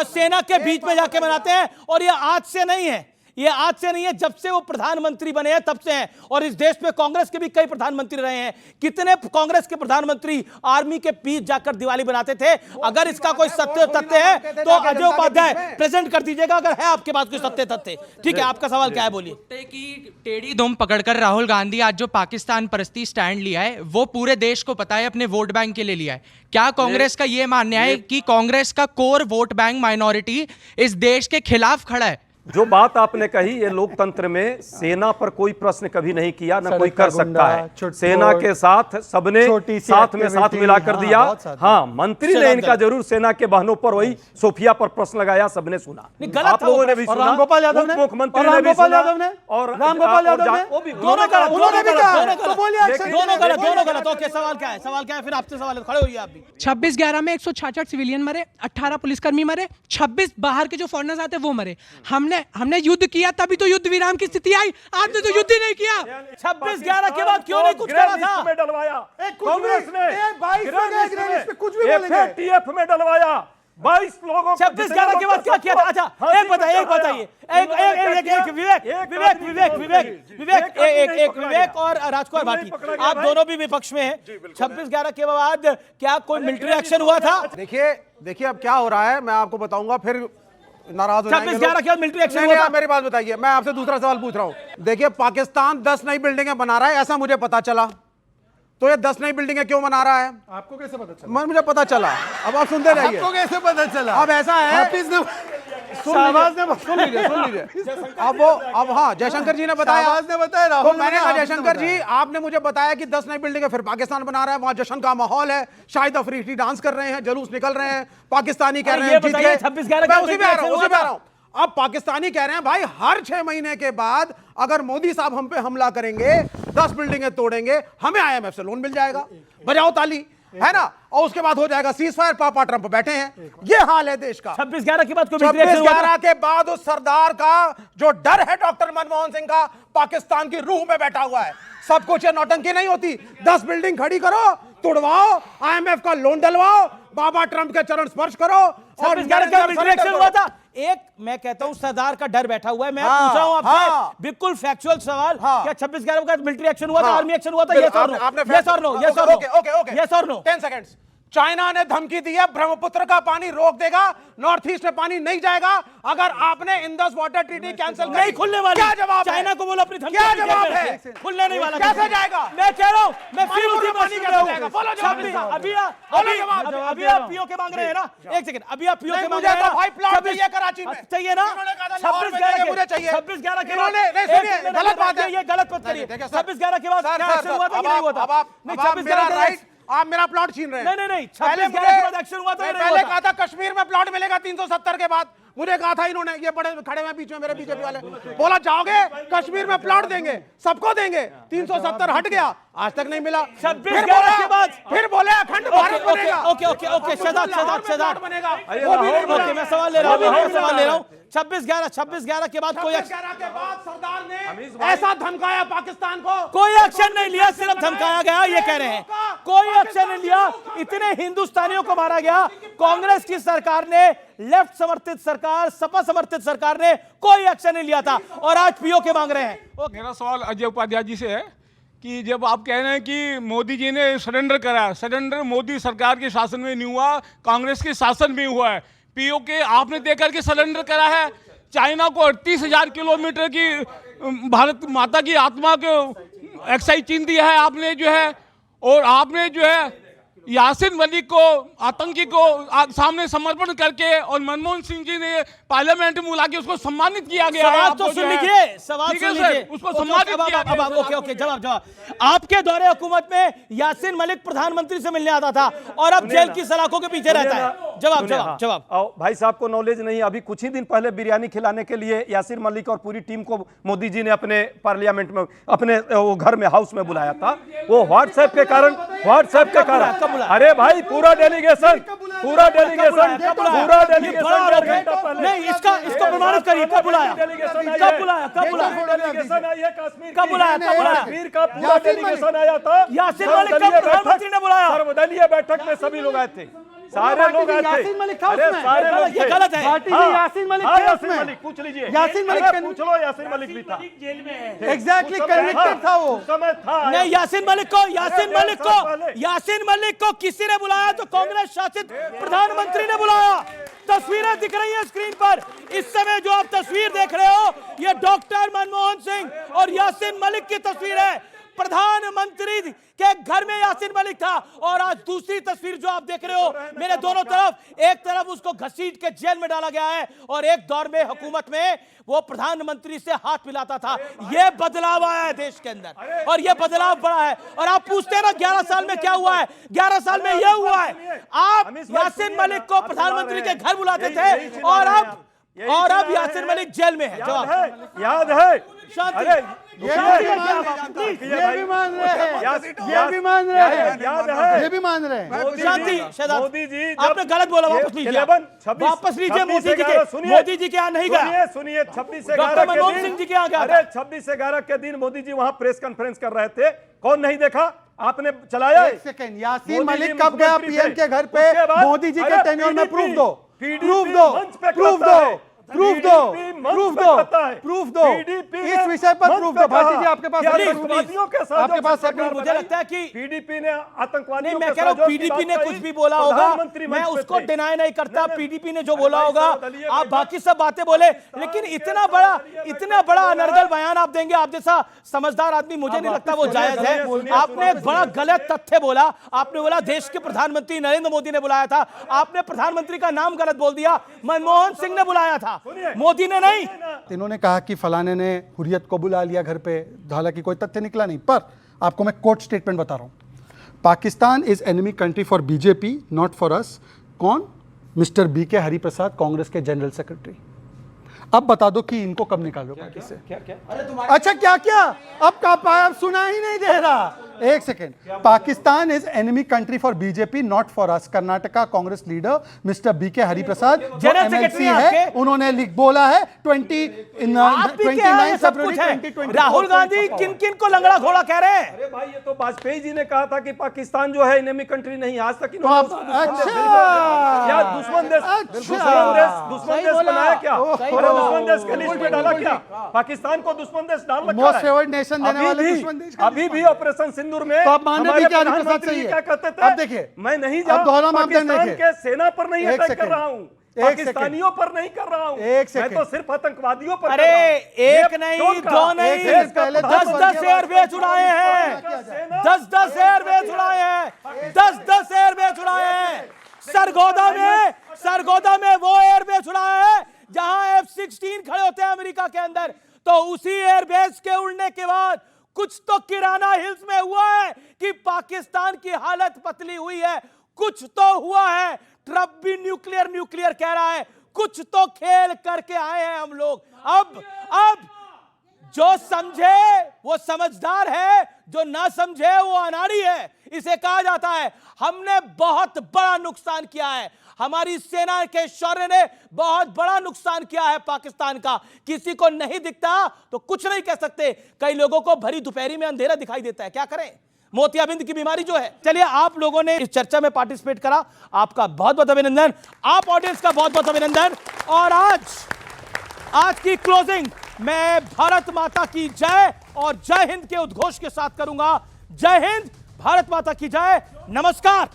सेना के बीच में जाके मनाते हैं, और ये आज से नहीं है, जब से वो प्रधानमंत्री बने हैं तब से हैं। और इस देश में कांग्रेस के भी कई प्रधानमंत्री रहे हैं, कितने कांग्रेस के प्रधानमंत्री आर्मी के बीच जाकर दिवाली बनाते थे। अगर इसका कोई सत्य तथ्य है तो अजय उपाध्याय प्रेजेंट कर दीजिएगा, अगर है आपके पास कोई सत्य तथ्य। ठीक है, आपका सवाल क्या है, बोलिए। कि टेढ़ी दुम पकड़कर राहुल गांधी आज जो पाकिस्तान परस्ती स्टैंड लिया है, वो पूरे देश को पता है अपने वोट बैंक के लिए लिया है। क्या कांग्रेस का ये मानना है कि कांग्रेस का कोर वोट बैंक माइनॉरिटी इस देश के खिलाफ खड़ा है? जो बात आपने कही, ये लोकतंत्र में सेना पर कोई प्रश्न कभी नहीं किया, ना कोई कर सकता है। सेना के साथ सबने साथ में साथ मिलाकर दिया। हाँ, मंत्री ने इनका जरूर सेना के बहनों पर, वही सोफिया पर प्रश्न लगाया, सबने सुना, आप लोगों ने भी सुना, रामगोपाल यादव ने, मुख्यमंत्री ने भी सुना, और रामगोपाल यादव ने, दोनों गलत। ओके, सवाल क्या है? फिर आपसे सवाल खड़े होइए आप भी। 26/11 में 166 सिविलियन मरे, 18 पुलिसकर्मी मरे, 26 बाहर के जो फॉरेनर्स आते वो मरे। हमने हमने युद्ध किया तभी तो युद्ध विराम की स्थिति आई। आपने तो युद्ध ही नहीं किया। 26/11 के बाद क्यों नहीं कुछ करा था? में डलवाया कांग्रेस ने, 22 कुछ भी बोलेंगे। FATF में डलवाया 22 लोगों को। 26/11 के बाद क्या किया था? अच्छा एक बताइए विवेक और राजकुमार भाटी, आप दोनों भी विपक्ष में हैं। 26/11 के बाद क्या कोई मिलिट्री एक्शन हुआ था? देखिए अब क्या हो रहा है मैं आपको बताऊंगा, फिर नाराज हो जाएंगे। 26/11 के बाद मिलिट्री एक्शन हुआ था? मेरी बात बताइए, मैं आपसे दूसरा सवाल पूछ रहा हूं। देखिए पाकिस्तान 10 नई बिल्डिंगें बना रहा है, ऐसा मुझे पता चला, तो ये 10 नई बिल्डिंगें क्यों बना रहा है? आपको कैसे पता चला? मुझे पता चला। अब आप सुनते रहिए। आपको कैसे पता चला? अब ऐसा है, सुन लीजिए अब हाँ जयशंकर जी ने बताया, तो मैंने कहा जयशंकर जी आपने मुझे बताया कि 10 नई बिल्डिंगें फिर पाकिस्तान बना रहा है, वहां जश्न का माहौल है, शाहिद अफरीदी डांस कर रहे हैं, जुलूस निकल रहे हैं, पाकिस्तानी कह रहे हैं जीत गए। 26/11 उसी पे आ रहा हूं। अब पाकिस्तानी कह रहे हैं भाई हर 6 महीने के बाद अगर मोदी साहब हम पे हमला करेंगे, 10 बिल्डिंगें तोड़ेंगे, हमें IMF से लोन मिल जाएगा। बजाओ ताली, है ना? और उसके बाद हो जाएगा सीज फायर। पापा ट्रंप बैठे हैं, ये हाल है देश का। 26/11 के बाद 26/11 के बाद उस सरदार का जो डर है डॉक्टर मनमोहन सिंह का, पाकिस्तान की रूह में बैठा हुआ है। सब कुछ ये नौटंकी नहीं होती। 10 बिल्डिंग खड़ी करो, तोड़वाओ, IMF का लोन डलवाओ, बाबा ट्रंप के चरण स्पर्श करो। और मिलिट्री एक्शन हुआ था। एक मैं कहता हूं सरदार का डर बैठा हुआ है। मैं पूछ रहा हूं आपसे बिल्कुल फैक्चुअल सवाल, क्या 26/11 का मिलिट्री एक्शन हुआ था, आर्मी एक्शन हुआ था? यस और नो, यस और नो, यस और नो, यस और नो। 10 सेकंड्स। चाइना ने धमकी दी है ब्रह्मपुत्र का पानी रोक देगा, नॉर्थ ईस्ट में पानी नहीं जाएगा अगर आपने इंडस वाटर ट्रीटी कैंसिल नहीं खुलने वाली। क्या जवाब? चाइना को बोलो अपनी धमकी। क्या जवाब है? खुलने नहीं वाला। कैसे जाएगा? मैं कह रहा हूं, मैं फिर उसी बात कैसे कर रहा हूं। जाएगा? बोलो जवाब। अभी आप पीओ के मांग रहे हैं ना? एक सेकंड, अभी आप पीओ के मांग रहे हैं ना? भाई प्लॉट चाहिए कराची में, चाहिए ना? 26/11 चाहिए। 26/11 के बाद गलत बात है, ये गलत मत करिए। 26/11 के बाद क्या एक्शन हुआ था कि नहीं हुआ था? नहीं, 26/11 आप मेरा प्लॉट छीन रहे हैं। नहीं 26/11 के बाद एक्शन हुआ था। पहले कहा था कश्मीर में प्लॉट मिलेगा 370 के बाद, मुझे कहा था इन्होंने, ये बड़े खड़े हुए बीच में मेरे बीजेपी वाले, बोला जाओगे कश्मीर में प्लॉट देंगे, सबको देंगे, 370 हट गया, आज तक नहीं मिला। 26/11 के बाद फिर बोले अखंड भारत बनेगा। ओके शहजाद बनेगा। ओके मैं सवाल ले रहा हूँ 26/11 के बाद कोई 26/11 के बाद सरदार ने ऐसा धमकाया पाकिस्तान को, कोई एक्शन नहीं लिया, सिर्फ धमकाया गया, ये कह रहे हैं। कोई एक्शन नहीं लिया, इतने हिंदुस्तानियों को मारा गया। कांग्रेस की सरकार ने, लेफ्ट समर्थित सरकार, सपा समर्थित सरकार ने कोई एक्शन नहीं लिया था और आज पीओ के मांग रहे हैं। मेरा सवाल अजय उपाध्याय जी से है कि जब आप कह रहे हैं कि मोदी जी ने सरेंडर करा, सरेंडर मोदी सरकार के शासन में नहीं हुआ, कांग्रेस के शासन में हुआ है। पीओ के आपने देकर के सरेंडर करा है। चाइना को 38,000 किलोमीटर की भारत माता की आत्मा को एक्साइज चीन दिया है आपने जो है, और आपने जो है यासीन मलिक को, आतंकी को सामने समर्पण करके, और मनमोहन सिंह जी ने पार्लियामेंट में बुला के उसको सम्मानित किया गया। सवाल तो सुन लीजिए, सवाल सुन लीजिए, उसको सम्मानित किया गया। ओके जवाब। आपके दौरे हुकूमत में यासीन मलिक प्रधानमंत्री से मिलने आता था और अब जेल की सलाखों के पीछे रहता है। जवाब। भाई साहब को नॉलेज नहीं, अभी कुछ ही दिन पहले बिरयानी खिलाने के लिए यासीन मलिक और पूरी टीम को मोदी जी ने अपने पार्लियामेंट में, अपने वो घर में, हाउस में बुलाया था। वो व्हाट्सएप के कारण अरे भाई पूरा डेलीगेशन नहीं, इसको प्रमाणित करिए। कब बुलाया? कश्मीर का पूरा डेलीगेशन आया था। यासीन मलिक का प्रधानमंत्री ने बुलाया। सर्वदलीय बैठक में सभी लोग आए थे, सारे लोग आए थे। यासीन मलिक था उसमें। ये गलत है। यासीन मलिक थे यासीन उसमें। मलिक पूछ लीजिए, यासीन मलिक पूछ लो, यासीन मलिक भी था। जेल में है। एग्जैक्टली कन्विक्टेड था वो। समय था नहीं, यासीन मलिक को किसी ने बुलाया तो कांग्रेस शासित प्रधानमंत्री ने बुलाया। तस्वीरें दिख रही हैं स्क्रीन पर। इस समय जो आप तस्वीर देख रहे हो, ये डॉक्टर मनमोहन सिंह और यासीन मलिक की तस्वीर है। प्रधानमंत्री के घर में यासीन मलिक था। और आज दूसरी तस्वीर जो आप देख रहे हो मेरे दोनों तरफ, एक तरफ उसको घसीट के जेल में डाला गया है और एक दौर में हुकूमत में वो प्रधानमंत्री से हाथ मिलाता था। ये बदलाव आया है देश के अंदर और ये बदलाव बड़ा है। और आप पूछते हैं ना 11 साल में क्या हुआ है? 11 साल में ये हुआ है, आप यासीन मलिक को प्रधानमंत्री के घर बुलाते थे और अब और अब यासिर मलिक जेल में है। जवाब याद है। शांति। अरे ये भी मान रहे हैं, ये भी मान रहे हैं, याद है, ये भी मान रहे हैं। शांति। शहजाद मोदी जी आपने गलत बोला, वापस लीजिए, वापस लीजिए। मोदी जी के मोदी जी के यहाँ नहीं गया। सुनिए 26/11 डॉक्टर मनमोहन सिंह जी के यहाँ गया। अरे 26/11 के दिन मोदी जी वहां प्रेस कॉन्फ्रेंस कर रहे थे, कौन नहीं देखा? आपने चलाया। एक सेकंड, यासीन मलिक कब गया पीएम के घर पे? मोदी जी के टेन्योर में प्रूफ दो, प्रूफ दो, प्रूफ दो, प्रूफ दो, प्रूफ दो, प्रूफ दो, इस विषय पर प्रूफ दो। भाटी जी आपके पास आपके पास मुझे लगता है कि पीडीपी ने आतंकवादियों नहीं, मैं कह रहा हूं पीडीपी ने कुछ भी बोला होगा, मैं उसको डिनाई नहीं करता। पीडीपी ने जो बोला होगा, आप बाकी सब बातें बोले, लेकिन इतना बड़ा अनर्गल बयान आप देंगे, आप जैसा समझदार आदमी, मुझे नहीं लगता वो जायज है। आपने एक बड़ा गलत तथ्य बोला। आपने बोला देश के प्रधानमंत्री नरेंद्र मोदी ने बुलाया था, आपने प्रधानमंत्री का नाम गलत बोल दिया। मनमोहन सिंह ने बुलाया था, मोदी ने नहीं। इन्होंने कहा कि फलाने ने हुर्रियत को बुला लिया घर पे, हालांकि कोई तथ्य निकला नहीं। पर आपको मैं कोर्ट स्टेटमेंट बता रहा हूं, Pakistan is enemy country for BJP, not for us. कौन? मिस्टर BK हरिप्रसाद, कांग्रेस के जनरल सेक्रेटरी। अब बता दो कि इनको कब निकालोगे? अच्छा क्या क्या? अब सुना ही नहीं दे रहा। एक second, Pakistan is enemy country for BJP, not for us. Karnataka Congress leader mister BK Hariprasad general secretary है, उन्होंने बोला है 29 फरवरी 2020। राहुल गांधी किन किन को लंगड़ा घोड़ा कह रहे हैं? अरे भाई ये तो वाजपेयी जी ने कहा था कि पाकिस्तान जो है एनिमी कंट्री नहीं, आज तक अच्छा दुश्मन देश बनाया क्या? दुश्मन देश के लिस्ट में डाला क्या? पाकिस्तान को दुश्मन देश डाल रखा है। मोस्ट फेवर्ड नेशन देने वाले दुश्मन देश अभी भी ऑपरेशन सिंदूर में तो आप मानने भी क्या हरिप्रसाद सही है? क्या कहते थे? अब देखिए, मैं नहीं अब दोहरा मापदंड पाकिस्तान देखिए, के सेना पर नहीं अटैक कर रहा हूं, पाकिस्तानियों पर नहीं कर रहा हूं, मैं तो सिर्फ आतंकवादियों पर। अरे एक नहीं, दो नहीं, 10-10 एयरबेस उड़ाए हैं, 10-10 एयरबेस उड़ाए हैं, 10-10 एयरबेस उड़ाए हैं। सरगोदा में वो एयरबेस उड़ाया है जहां F-16 खड़े होते हैं अमेरिका के अंदर। तो उसी एयरबेस के उड़ने के बाद कुछ तो किराना हिल्स में हुआ है कि पाकिस्तान की हालत पतली हुई है, कुछ तो हुआ है। ट्रंप भी न्यूक्लियर कह रहा है, कुछ तो खेल करके आए हैं हम लोग। अब जो समझे वो समझदार है, जो ना समझे वो अनाड़ी है। इसे कहा जाता है हमने बहुत बड़ा नुकसान किया है, हमारी सेना के शौर्य ने बहुत बड़ा नुकसान किया है पाकिस्तान का। किसी को नहीं दिखता तो कुछ नहीं कह सकते। कई लोगों को भरी दोपहरी में अंधेरा दिखाई देता है, क्या करें? मोतियाबिंद की बीमारी जो है। चलिए, आप लोगों ने इस चर्चा में पार्टिसिपेट करा, आपका बहुत बहुत अभिनंदन। आप ऑडियंस का बहुत बहुत अभिनंदन। और आज की क्लोजिंग मैं भारत माता की जय और जय हिंद के उद्घोष के साथ करूंगा। जय हिंद, भारत माता की जय, नमस्कार।